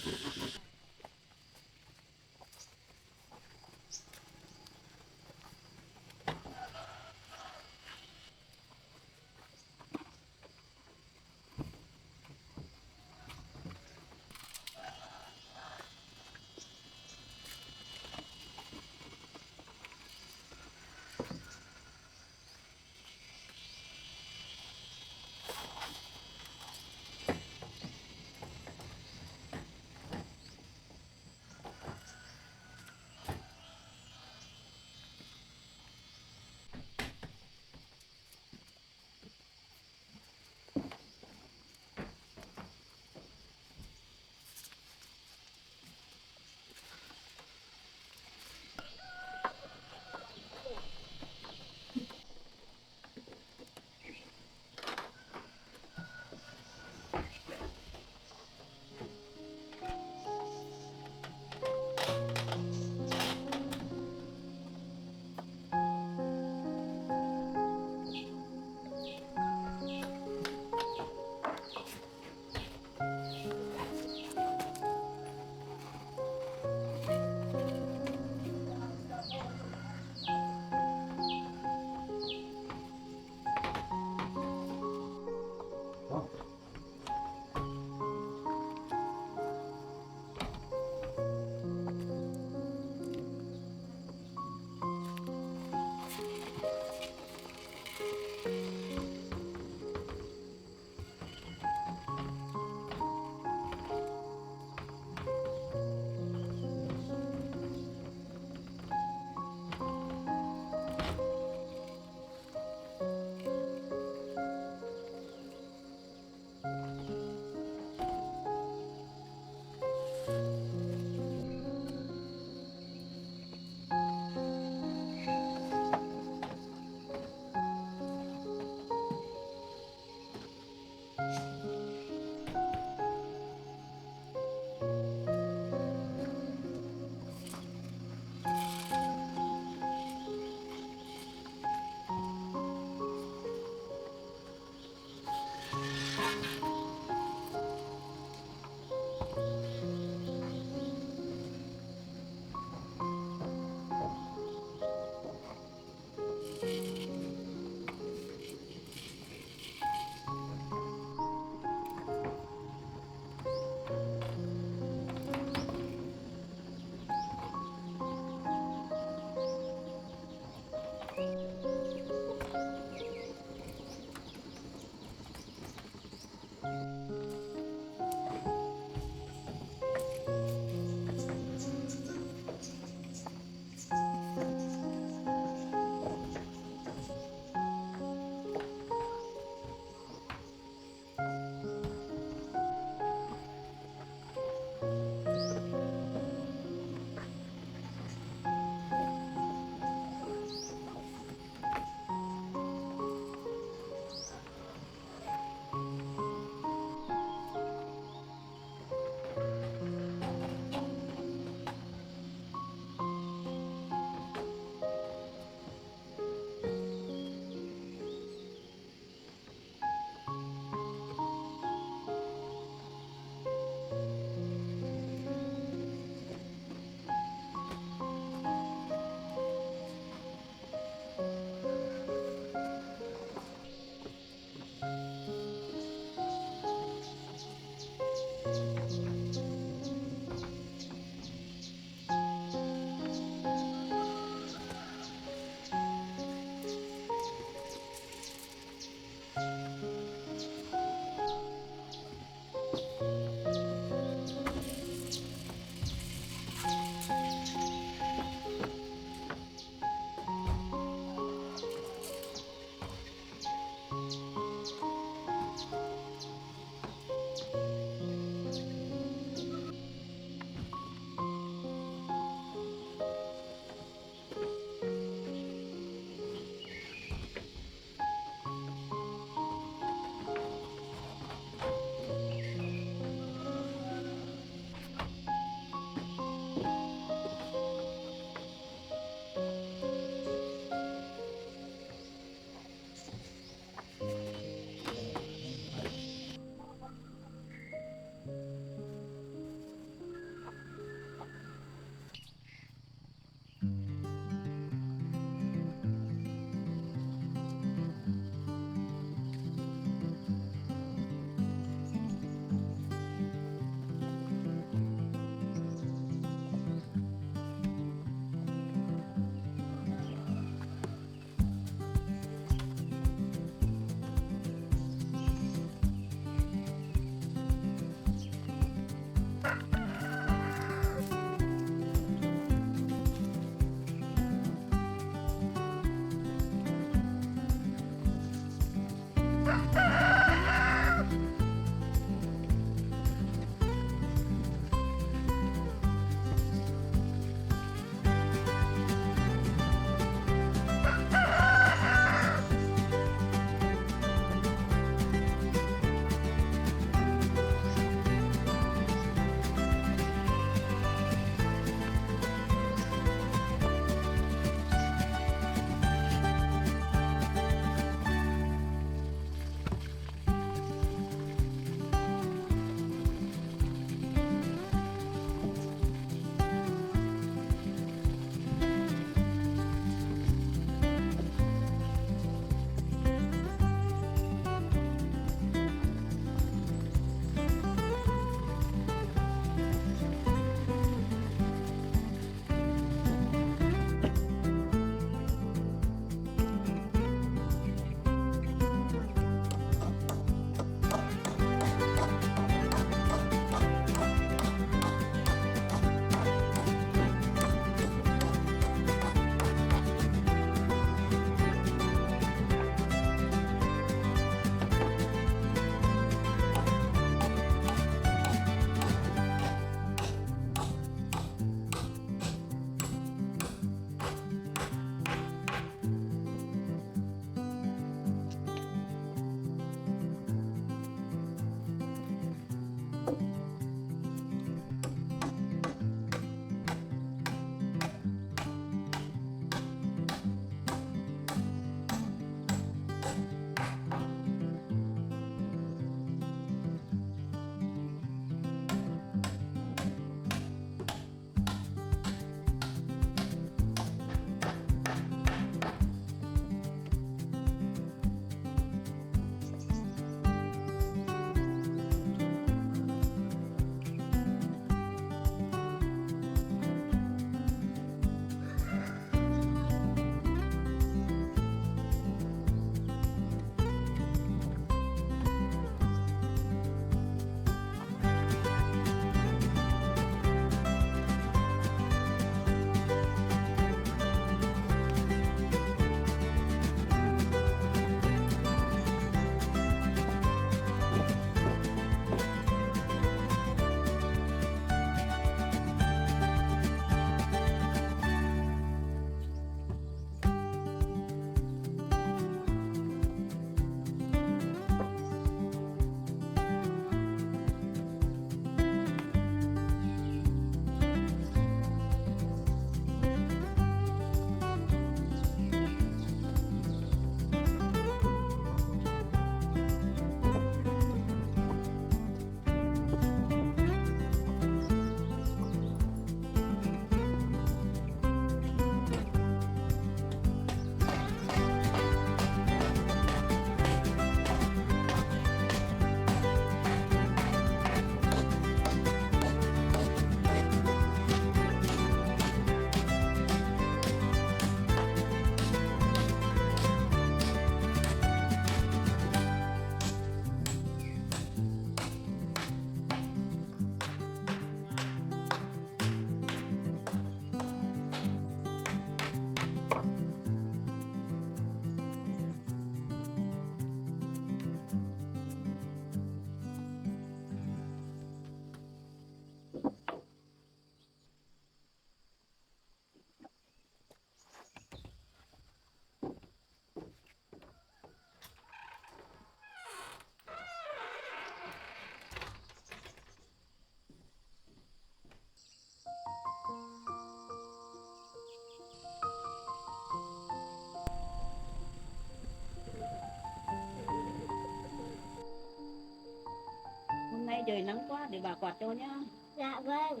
trời nắng quá để bà quạt cho nhá. Dạ vâng,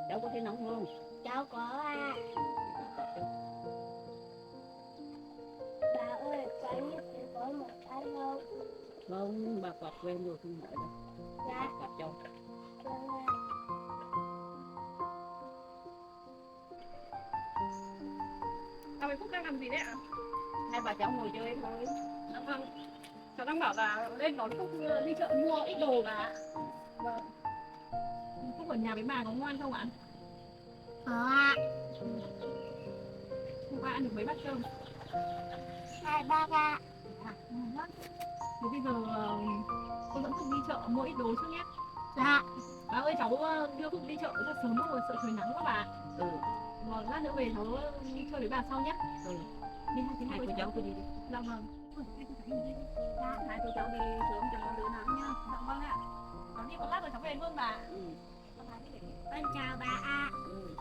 Cháu có thấy nóng không? cháu có ạ. Bà ơi, cháu nhất sẽ có một cái không? Không, bà quạt quen rồi không hỏi đâu. Dạ, Bà quạt cho. vâng ạ. Sao với Phúc đang làm gì đấy ạ? Hai bà cháu ngồi chơi thôi. Dạ vâng. Cháu đang bảo là lên đón Phúc đi chợ mua ít đồ mà. Vâng. Phúc ở nhà với bà có ngoan không ạ? Có ạ. Hôm qua ăn được mấy bát cơm? 2 bác ạ. Ngon lắm. Thế bây giờ cô dẫn Phúc đi chợ mua ít đồ trước nhé. Dạ, Bà ơi cháu đưa Phúc đi chợ rất sớm rồi sợ trời nắng quá bà. Ừ. Vâng, lát nữa về cháu chơi với bà sau nhé. Ừ. Đi Hai cô cháu cứ đi đi. Dạ vâng. Dạ, hai cô cháu đi sớm cho nó đỡ nắng nhá. Dạ vâng ạ. Cháu đi một lát rồi cháu về luôn bà. Ừ. con chào bà ạ. Ừ.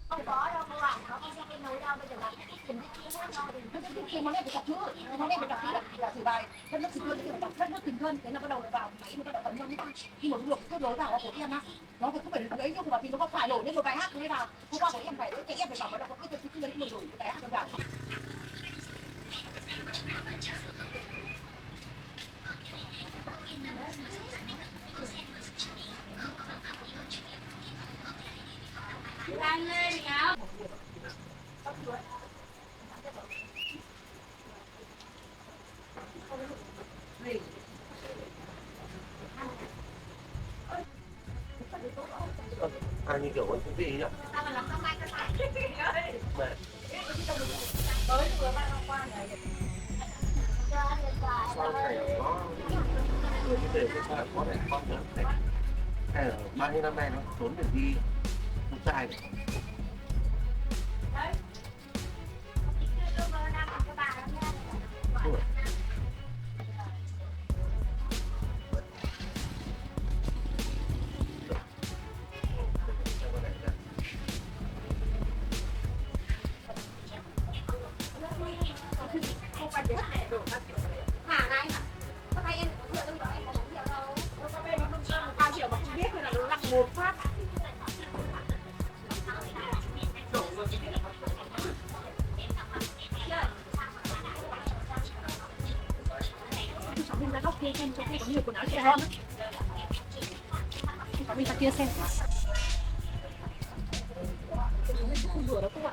Không có đâu cô ạ, có con xem cái nồi đâu, bây giờ là cái món này phải đọc nữa, món này phải đọc là thử bài đất nước tình thân, đất nước tình thân, thế là bắt đầu vào máy nó bắt đầu ấn nhau khi mà luộc cái lối vào của em á, nó phải không phải lấy nhưng mà vì nó có phải nổi lên một bài hát như thế nào, hôm qua của em phải cái em phải bảo nó có cái lấy nổi cái bài hát vào. Ăn lên nào. Ăn như kiểu con cái gì nhỉ? Mẹ. Sao này có người như thế sao lại có thể con nữa này? Hay là bao nhiêu năm nay nó trốn được đi không trai này? Ủa? Một phát. Cháu mình ra góc kia xem chỗ kia có nhiều quần áo trẻ con. Cháu mình ra kia xem. Không đùa đâu Phúc ạ.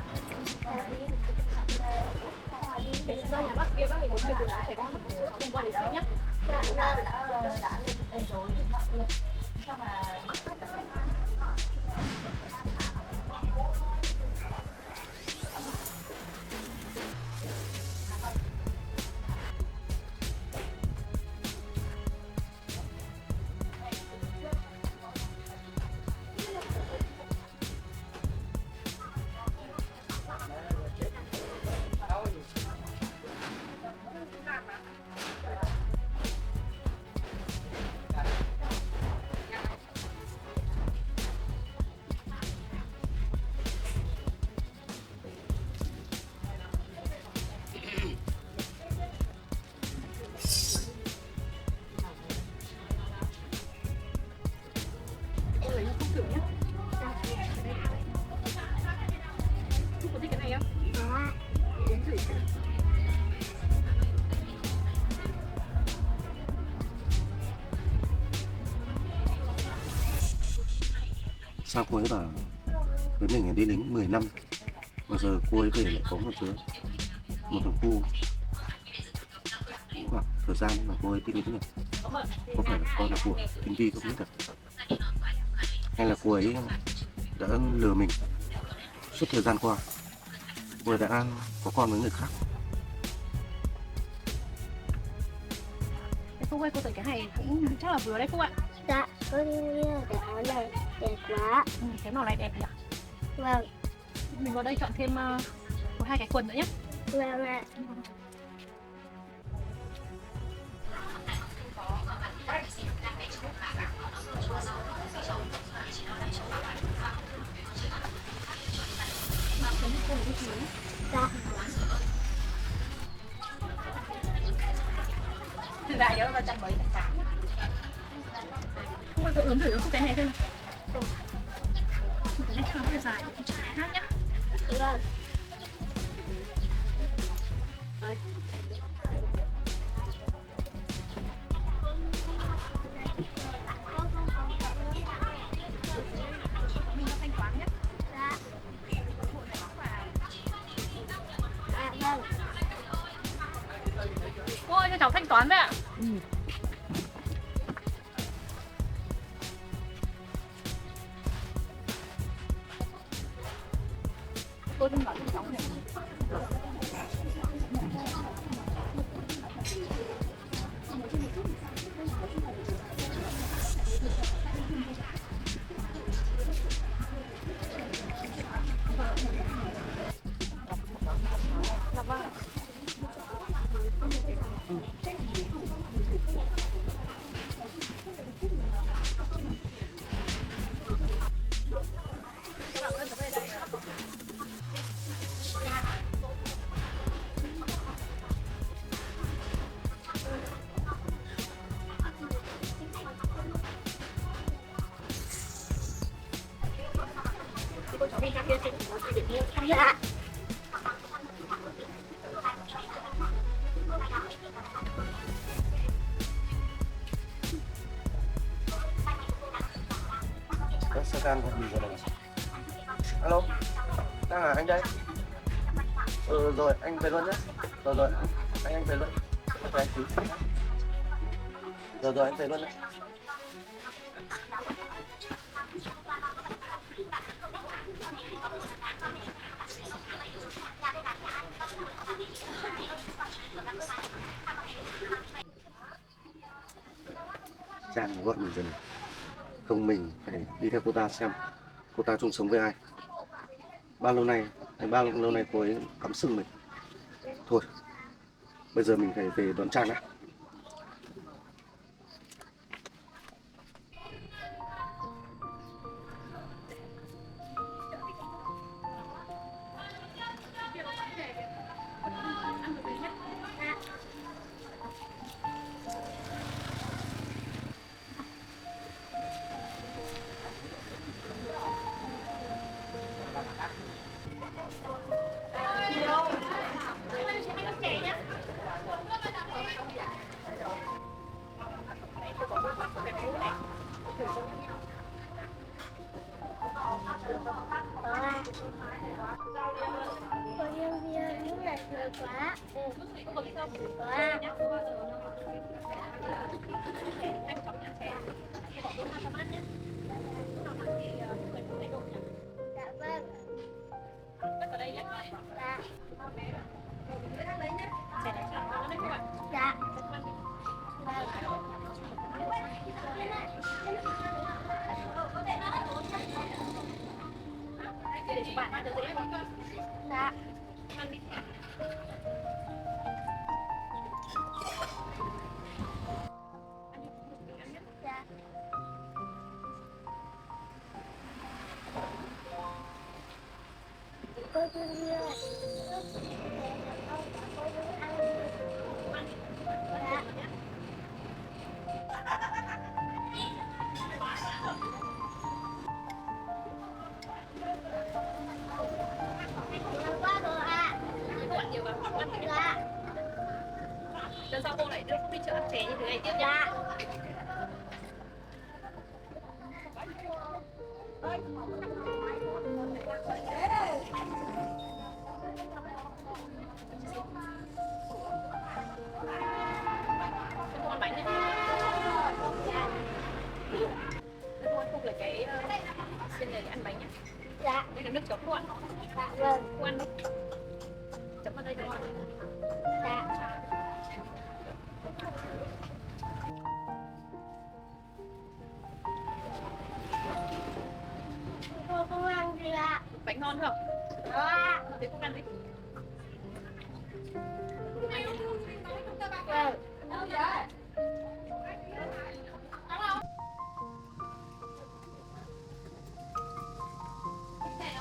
Để ra nhà bác kia bác mình muốn nhiều quần áo trẻ con. Không qua để xem nhé. Em lấy không thử nhé. Phúc có thích cái này không? Có. Uống thử xem. Sao cô ấy bảo với mình là đi lính 10 năm mà giờ cô ấy về lại có một đứa một thằng cu khoảng thời gian mà cô ấy đi lính nhỉ? Có phải là con là của tinh vi không biết được, hay là cô ấy đã lừa mình suốt thời gian qua, cô ấy đã có con với người khác. Phúc ơi, cô thấy cái này cũng chắc là vừa đấy Phúc ạ. Dạ, con nghĩ là cái áo này đẹp quá. Cái màu này đẹp nhỉ? Vâng, Mình vào đây chọn thêm một 2 cái quần nữa nhé. vâng ạ. Dạ. Không bao giờ ướm thử cái này thôi. Cái này chắc nó hơi dài, khác nhá. Vâng. Mình có thanh toán nhé. Dạ. Vâng. Cô ơi, cho cháu thanh toán với ạ. Tôi thanh toán cho cháu này. Dạ. Các xe can gọi gì rồi này? Alo, đang à anh đây? Rồi anh về luôn nhé. Rồi anh về luôn. Về anh tí. Rồi anh về luôn nhé. Trang gọi mình rồi này. Không, mình phải đi theo cô ta xem cô ta chung sống với ai. Bao lâu nay cô ấy cắm sừng mình. Thôi, bây giờ mình phải về đón Trang đã. Con yêu bia lúc là sớm quá. Quá. Dạ vâng. Dạ. Dạ. Dạ. Cô thương yêu. Dạ. Quá rồi ạ. Dạ. Lần sau cô lại đưa Phúc đi chợ ăn chè như thế này tiếp nhá. Dạ. Cô ăn bánh này. Cô ăn Phúc là cái xin này ăn bánh nhá. Dạ. Đây là nước chấm luôn. Dạ vâng. Cô ăn đi. Chấm vào đây được không? Dạ. Cô không ăn gì ạ? Bánh ngon không? Đó ạ. Thế cô ăn đi. Vâng.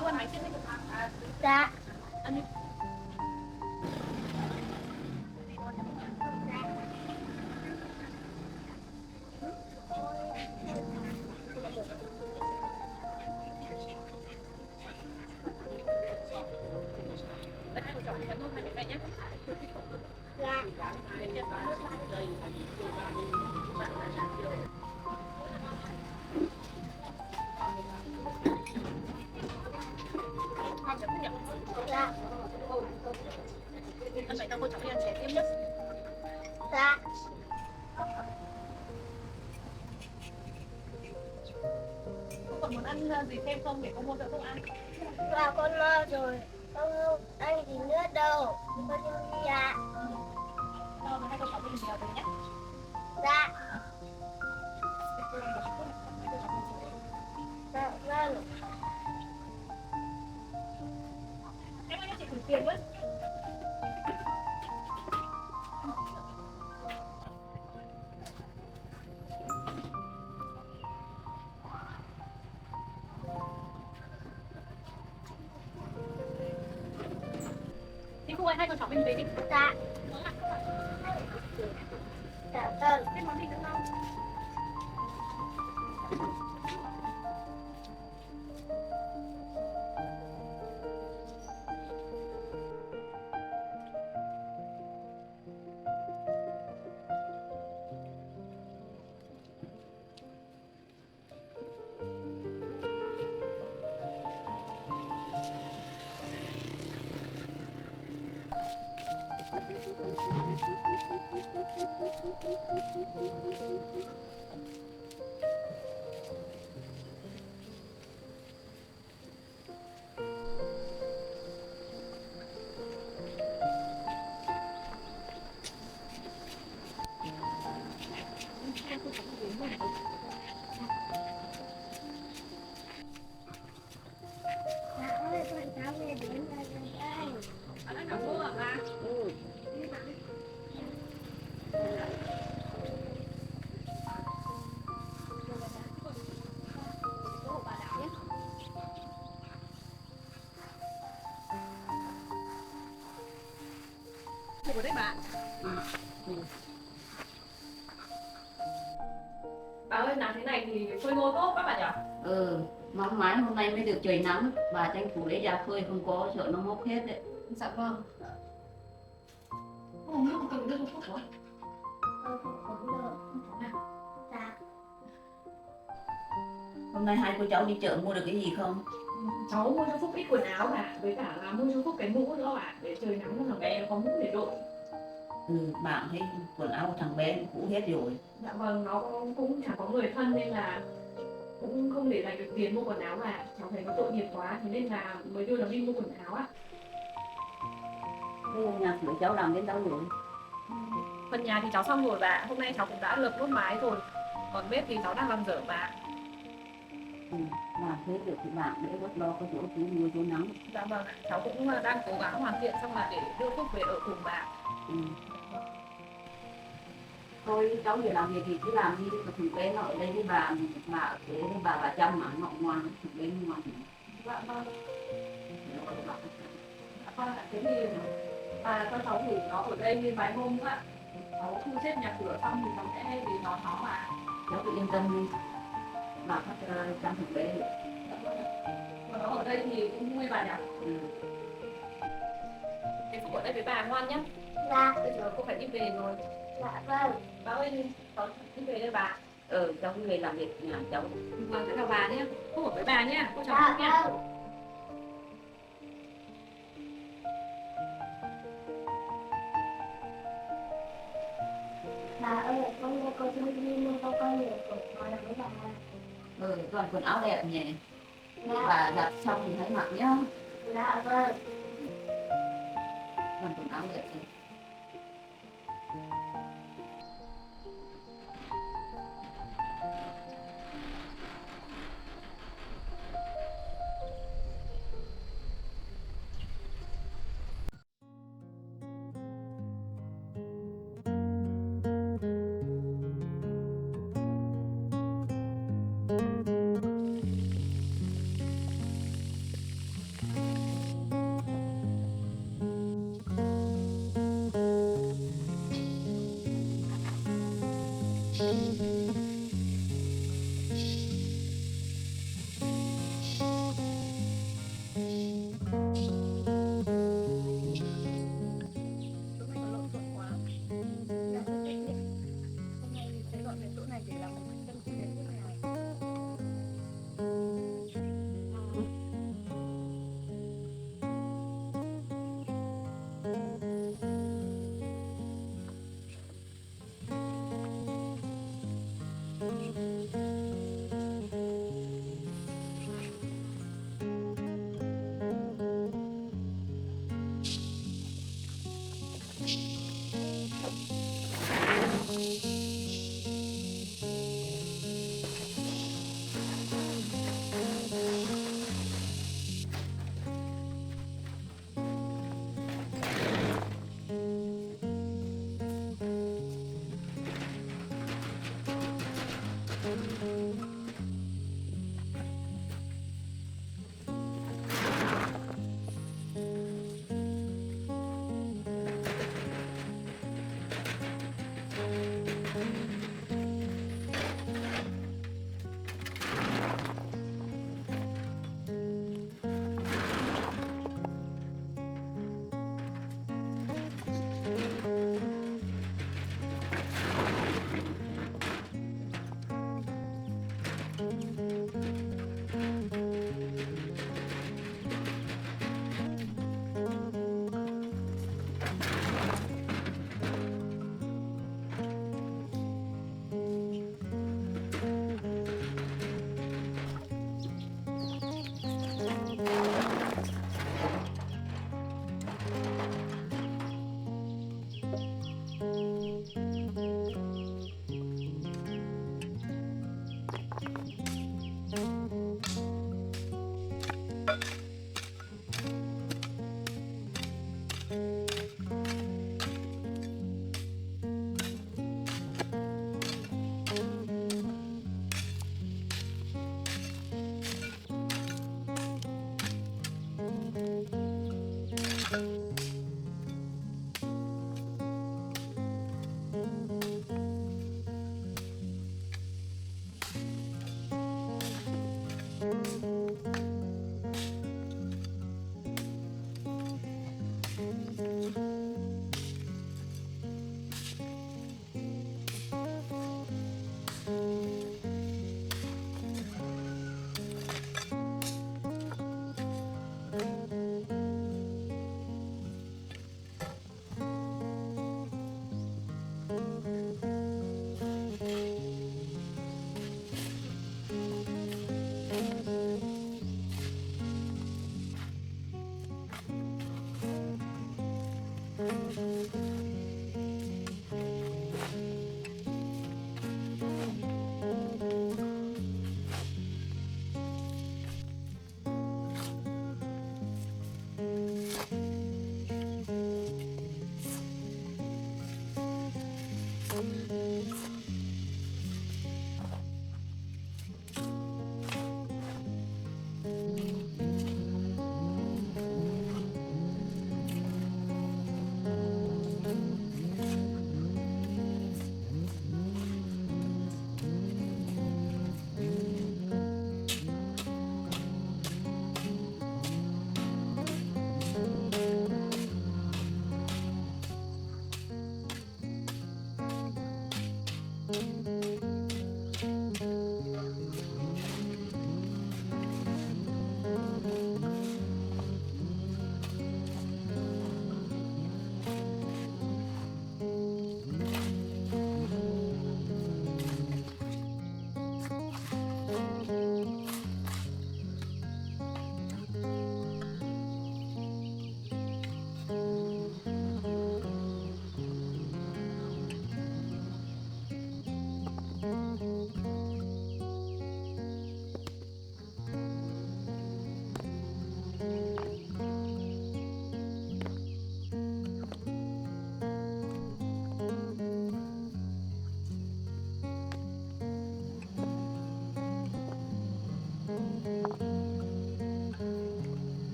Cô ăn bánh trước đi. Dạ. Ăn đi. Cảm ơn hai mẹ nhé. Dạ. Con sẽ không nhận. Dạ. Anh phải cho cô cháu đi ăn chè tiếp nhé. Dạ. Cô còn muốn ăn gì thêm không để cô mua cho cô ăn? Dạ con no rồi. Không ăn gì nữa đâu. Con đi nhà. Cho hai cô cháu đi nhiều rồi nhé. Dạ. Dạ vâng. Em ơi, chị gửi tiền với. Thì cô ơi, hai con cháu mình về đi. Dạ. Dạ vâng. Thế món gì nữa không? Dạ ơi, con cháu về đến nhà rồi đây. Bạn ăn cả cô à bà? Của đấy bà. Bà ơi, làm thế này thì phơi ngô tốt các bạn nhỉ? Mong mãi hôm nay mới được trời nắng, bà tranh thủ lấy ra phơi, không có sợ nó mốc hết đấy. Dạ vâng. Ô, nước từng nước thuốc của Không uống được. Dạ. Hôm nay hai cô cháu đi chợ mua được cái gì không? cháu mua cho Phúc ít quần áo cả, với cả là mua cho Phúc cái mũ nữa ạ, để trời nắng thằng bé nó có mũ để đội. Bạn thấy quần áo của thằng bé cũng cũ hết rồi. Dạ vâng, nó cũng chẳng có người thân nên là cũng không để dành được tiền mua quần áo mà cháu thấy nó tội nghiệp quá, thế nên là mới đưa nó đi mua quần áo ạ. Thế nhà cửa cháu làm đến đâu rồi? Phần nhà thì cháu xong rồi bà, hôm nay cháu cũng đã lợp lốt mái rồi, còn bếp thì cháu đang làm dở bà. Làm thế được thì bạn để bớt lo có chỗ chú mưa chỗ nắng. Dạ vâng, cháu cũng đang cố gắng hoàn thiện xong là để đưa Phúc về ở cùng bà. Thôi cháu về làm việc thì cứ làm đi, còn thằng bé nó ở đây với bà để bà chăm mà nó ngoan, thằng bé nó ngoan. Dạ vâng. Dạ vâng ạ, thế thì bà cho cháu ngủ nó ở đây vài hôm nữa ạ. Cháu thu xếp nhà cửa xong thì cháu sẽ về đón nó mà. Cháu cứ yên tâm đi, bà phát chăm thằng bé được. Dạ vâng ạ. Còn nó ở đây thì cũng vui bà nhỉ? Thế Phúc ở đây với bà ngoan nhá. Dạ. Bây giờ cô phải đi về rồi. Dạ vâng. Bà ơi, cháu đi về đây bà. Cháu cứ về làm việc nhà cháu. Vâng, sẽ chào bà nhé. Phúc ở với bà nhé. Cô chào Dạ Phúc nha. vâng. Bà ơi, con nghe cô chưa đi mua cho con nhiều quần áo với bà. Toàn quần áo đẹp nhỉ. Dạ. Bà giặt xong thì hãy mặc nhá. Dạ vâng. Toàn quần áo đẹp nhỉ.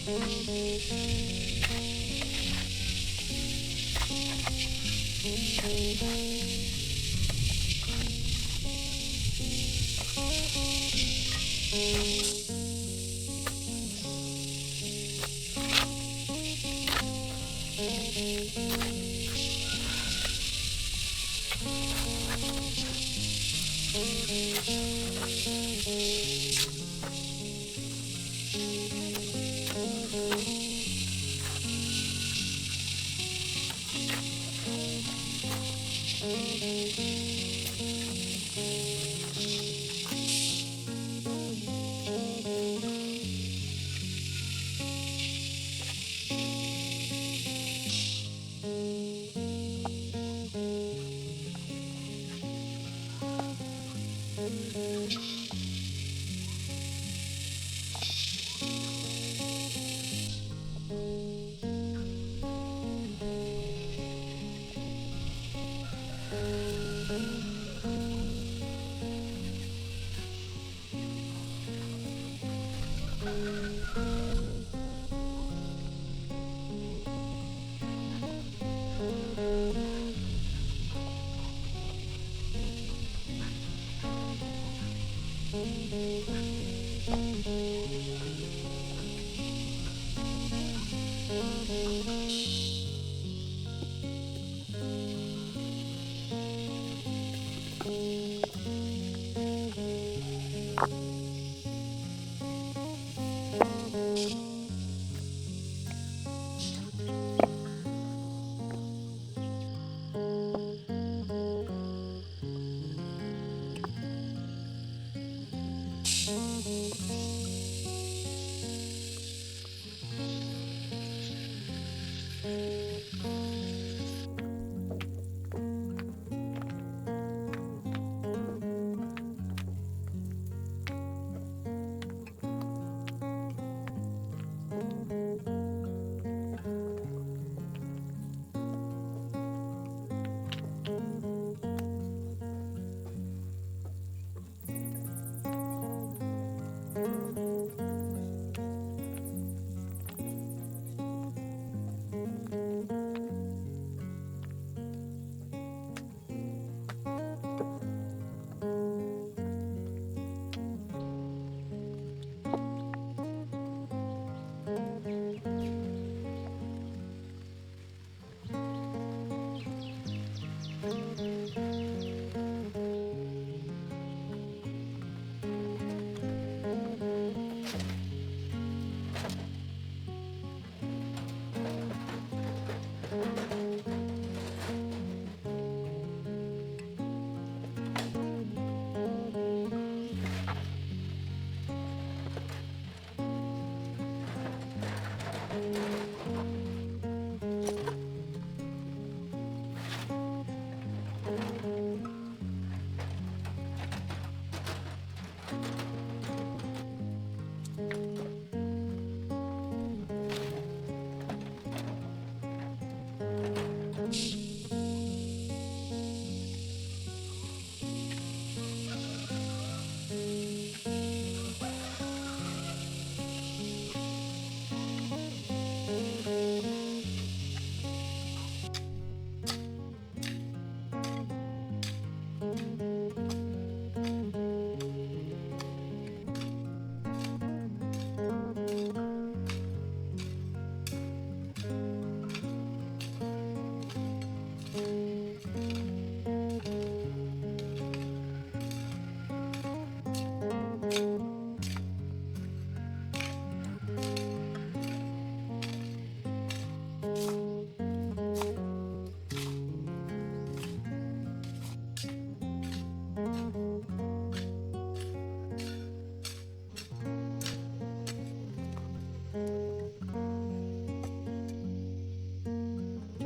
Chỗ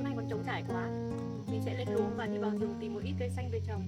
này còn trống trải quá. Mình sẽ lên luống và đi vào rừng tìm một ít cây xanh về trồng.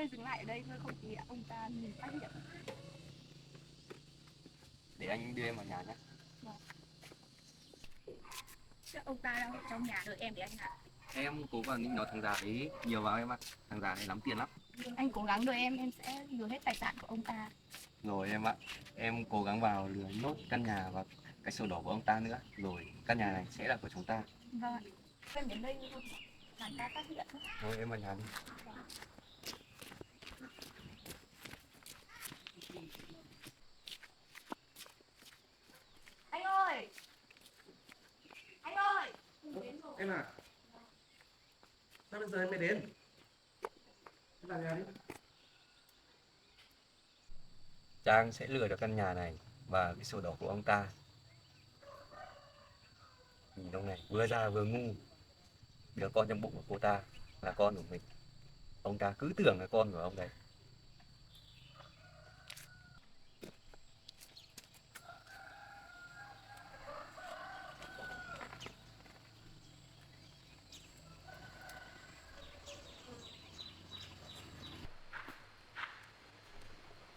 sẽ dừng lại ở đây thôi, không thì ông ta nhìn phát hiện. Để anh đưa em vào nhà nhé. Chắc ông ta đang ở trong nhà đợi em để anh ạ. Em cố vào định nói thằng già đấy nhiều vào em ạ. Thằng già này lắm tiền lắm. Anh cố gắng đợi em sẽ lừa hết tài sản của ông ta. Rồi em ạ. Em cố gắng vào lừa nốt căn nhà và cái sổ đỏ của ông ta nữa. Rồi căn nhà này sẽ là của chúng ta. Vâng, em đến đây làm ta phát hiện. Thôi em vào nhà đi. Anh ơi! Anh ơi! Đến rồi. Em à, sao bây giờ em mới đến? Em vào nhà đi. Trang sẽ lừa được căn nhà này và cái sổ đỏ của ông ta. Nhìn ông này vừa già vừa ngu. Đứa con trong bụng của cô ta là con của mình. Ông ta cứ tưởng là con của ông đấy.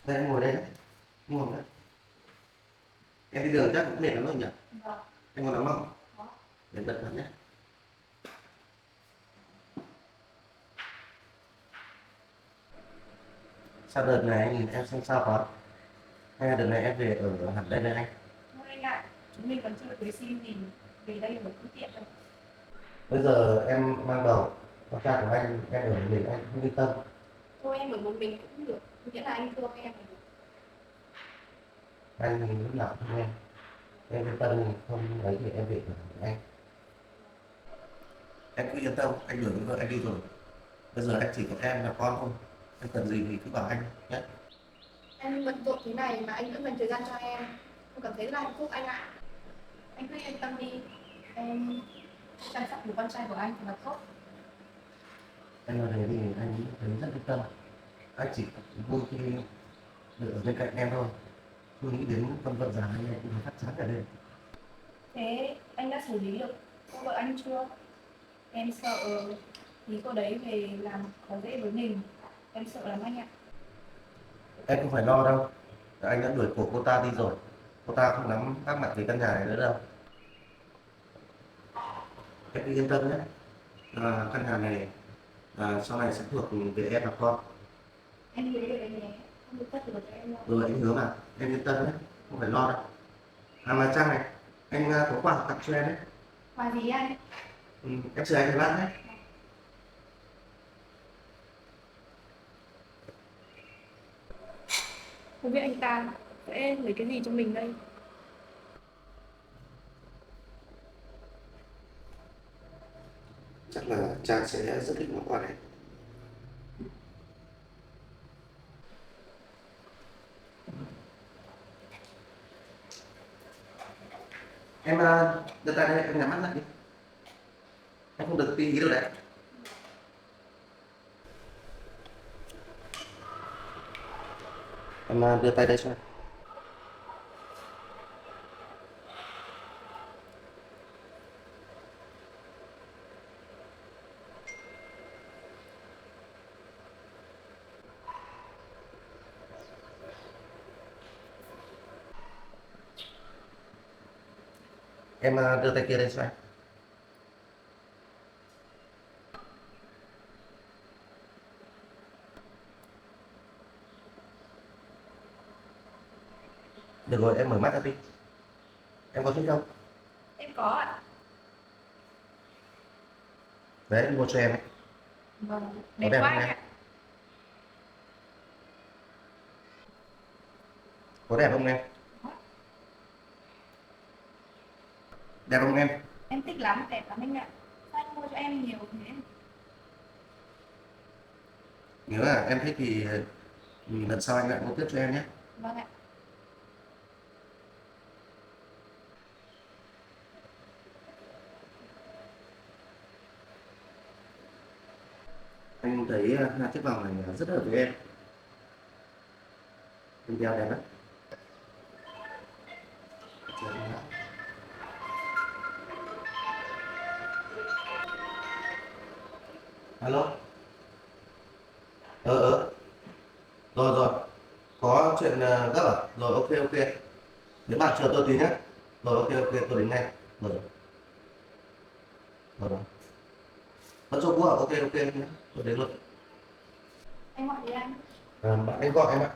Đây em ngồi đây đấy. Ngồi đấy. Em đi đường chắc cũng mệt lắm rồi nhỉ? Vâng. Em còn nóng không? Để bật bật nhé. Sao đợt này anh nhìn em xem sao quá? Hay là đợt này em về ở hẳn đây với anh? Thôi anh ạ, chúng mình còn chưa cưới xin thì về đây mà cũng tiện đâu. Bây giờ em mang bầu, con trai của anh, em ở một mình anh không yên tâm. Thôi em ở một mình cũng được, nghĩa là anh thương em. Anh thì lúc nào cũng em yên tâm không ấy thì em về ở với anh. Em cứ yên tâm, anh đuổi với vợ anh đi rồi. Bây giờ anh chỉ có em là con thôi. Anh cần gì thì cứ bảo anh nhé. Em bận rộn thế này mà anh vẫn dành thời gian cho em cảm thấy rất là hạnh phúc anh ạ. Anh cứ yên tâm đi, em chăm sóc đứa con trai của anh thật là tốt. Anh nói thế thì anh thấy rất yên tâm. Anh chỉ vui khi được ở bên cạnh em thôi. Tôi nghĩ đến con vợ già anh em cũng phát chán cả đêm. Thế anh đã xử lý được cô vợ anh chưa? Em sợ thì cô đấy về làm khó dễ với mình. Em sợ lắm anh ạ. Em không phải lo đâu. Anh đã đuổi cổ cô ta đi rồi. Cô ta không nắm các mặt về căn nhà này nữa đâu. Em cứ yên tâm nhé. Căn nhà này sau này sẽ thuộc về em và con. Em hứa được anh nhé, không được tất được cho em đâu. Rồi anh hứa mà, em yên tâm nhé, không phải lo đâu. Mà Trang này, anh có quà tặng cho em đấy. Quà gì anh? Em chờ anh một lát nhé. Không biết anh ta sẽ lấy cái gì cho mình đây? Chắc là Trang sẽ rất thích món quà này. Em đưa tay đây, em nhắm mắt lại đi. Em không được suy nghĩ được đấy. Em đưa tay đây cho em. Em đưa tay kia đây cho anh. Được rồi, em mở mắt ra đi. Em có thích không? Em có ạ. Đấy, em mua cho em ấy. Vâng, Có đẹp đẹp quá không anh em? ạ. Có đẹp không em? Đẹp không em? Em thích lắm, đẹp lắm anh ạ. Sao anh mua cho em nhiều thế? Nếu là em thích thì lần sau anh lại mua tiếp cho em nhé. Vâng ạ. Anh thấy hai chiếc vòng này rất hợp với em. Em đeo đẹp lắm. Alo. Rồi rồi, có chuyện gấp à? Rồi ok ok. Nếu bạn chờ tôi tí nhé. Rồi ok ok, tôi đến ngay. Rồi rồi. Rồi. Vẫn chỗ cũ à? Ok ok nhé. Tôi đến rồi. Anh gọi đi anh. Bạn anh gọi em ạ.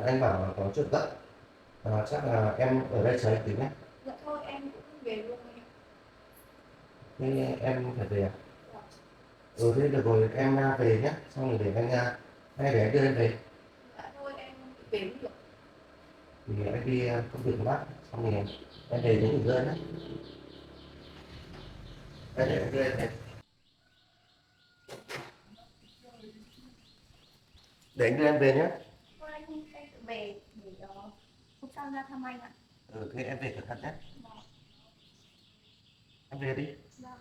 Anh bảo là có chuyện gấp. Chắc là em ở đây chờ anh tí nhé. Dạ thôi em cũng về luôn anh ạ. Thế em phải về à? Ừ thế được rồi, em về nhé. Xong rồi để hay để anh đưa em về. Dạ thôi em về cũng được. Thì anh đi công việc của bác. Xong rồi em về đến nghỉ ngơi nhé. Đây để anh đưa em về. Để anh đưa em về nhé. Thôi anh tự về để hôm sau ra thăm anh ạ. Ừ thế em về cẩn thận nhé. Em về đi. Vâng.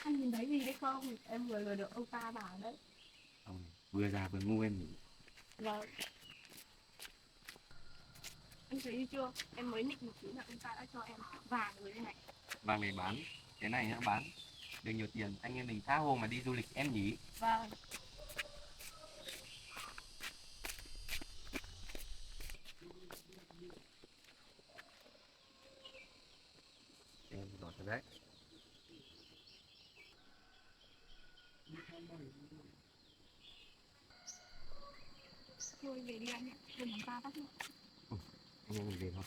Anh nhìn thấy gì đấy không? Em vừa được ông ta bảo đấy. Vừa già vừa ngu em nhỉ. Vâng. Anh thấy chưa? Em mới nịnh một tí là ông ta đã cho em vàng rồi đây này. Vàng này bán, cái này nữa bán được nhiều tiền, anh em mình tha hồ mà đi du lịch em nhỉ. Vâng. Em giỏi thật đấy. Thôi về đi anh ạ. Đừng làm ta bắt nữa. Anh em mình về thôi.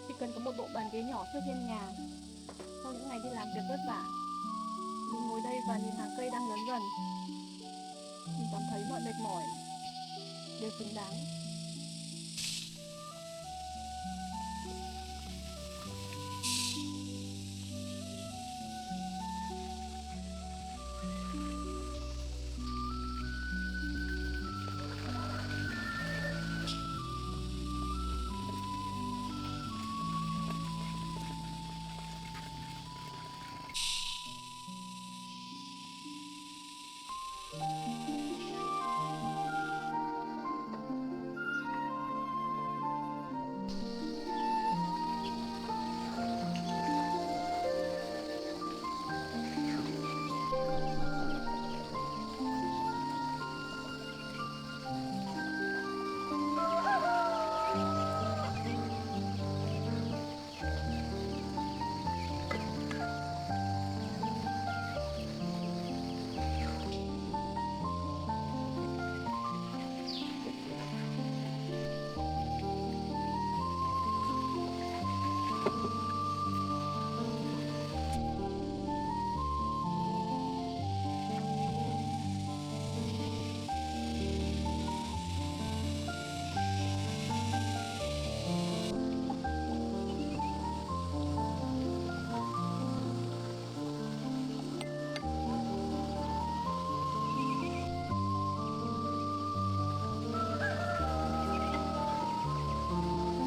Chỉ cần có một bộ bàn ghế nhỏ trước hiên nhà. Sau những ngày đi làm việc vất vả, mình ngồi đây và nhìn hàng cây đang lớn dần, mình cảm thấy mọi mệt mỏi đều xứng đáng.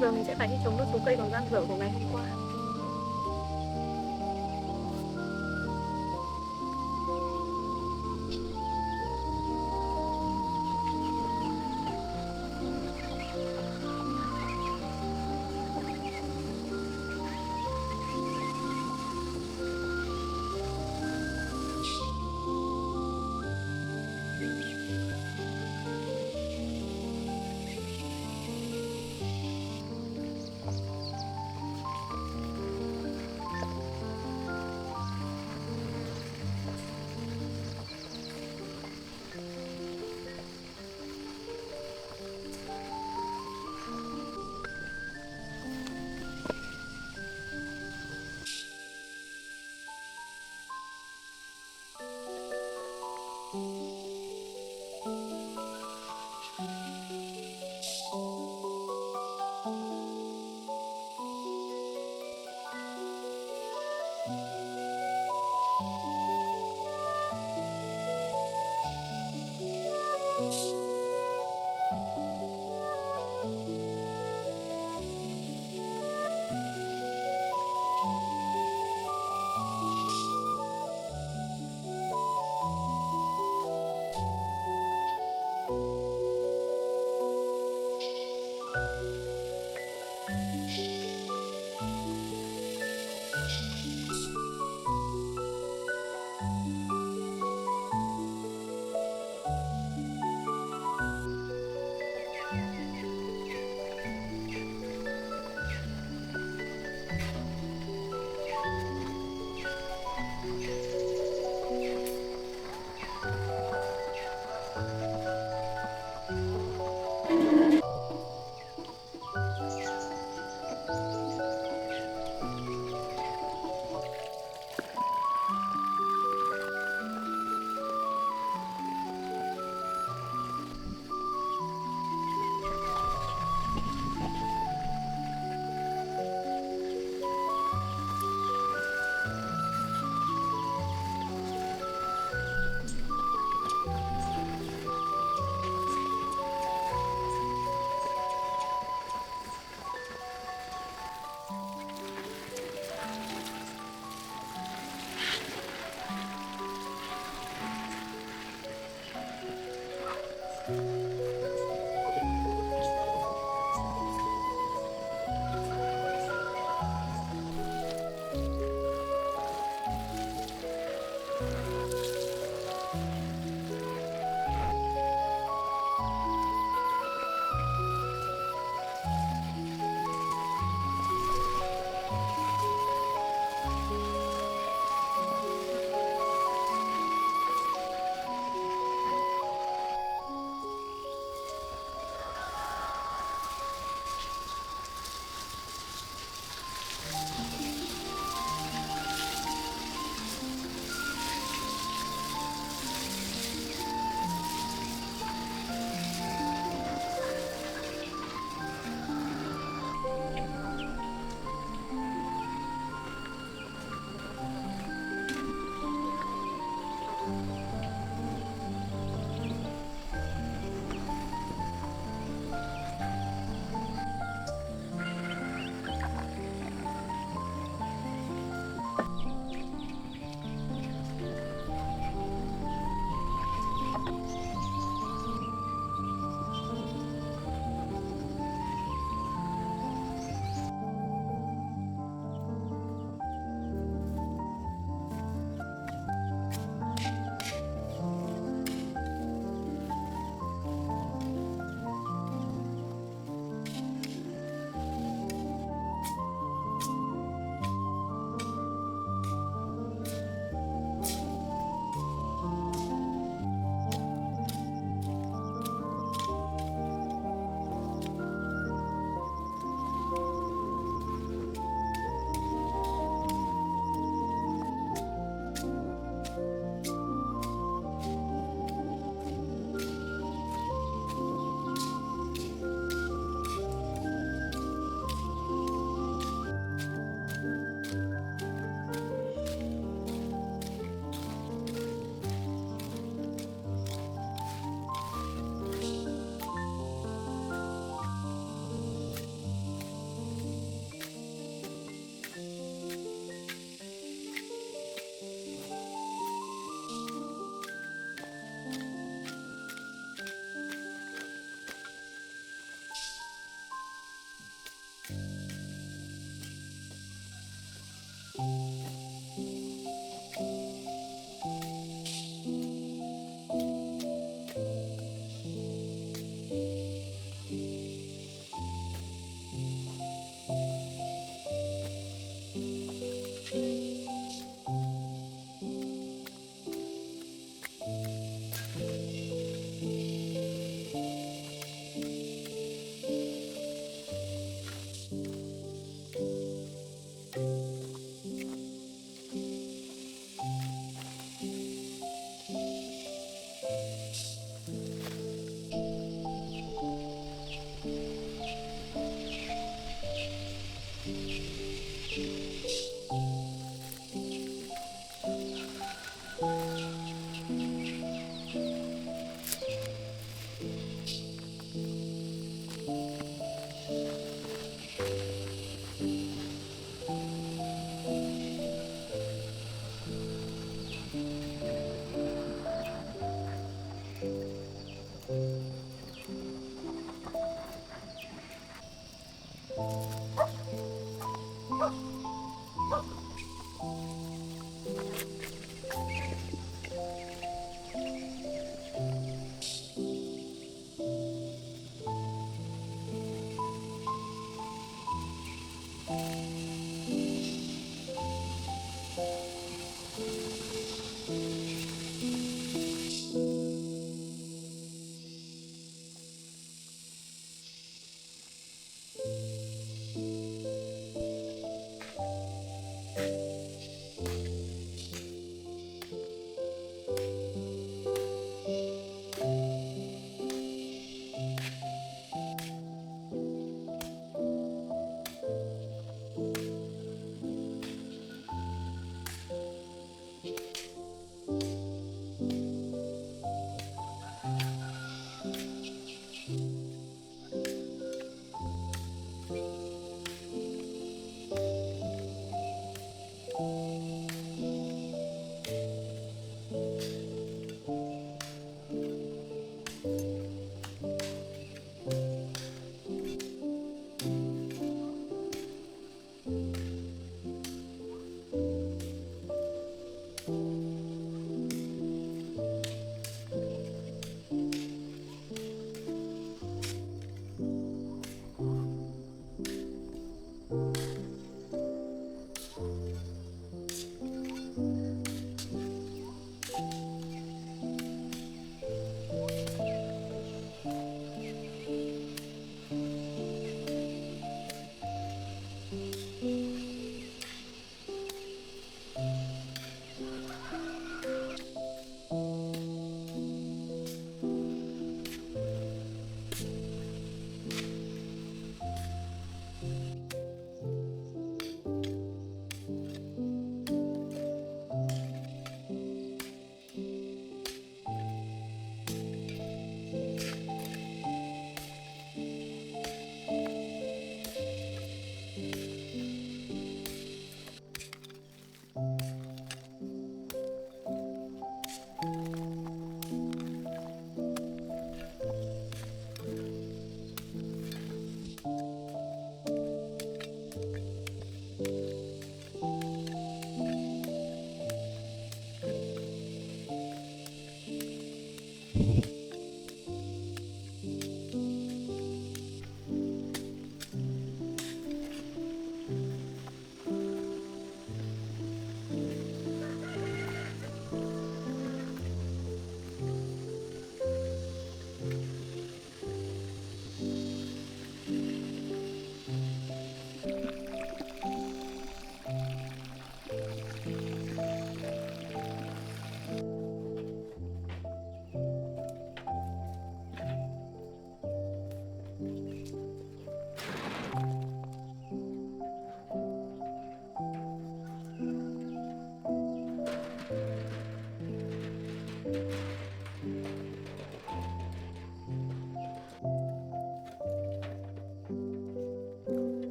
Giờ mình sẽ phải đi trồng nốt số cây còn dang dở của ngày hôm qua.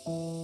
ạ.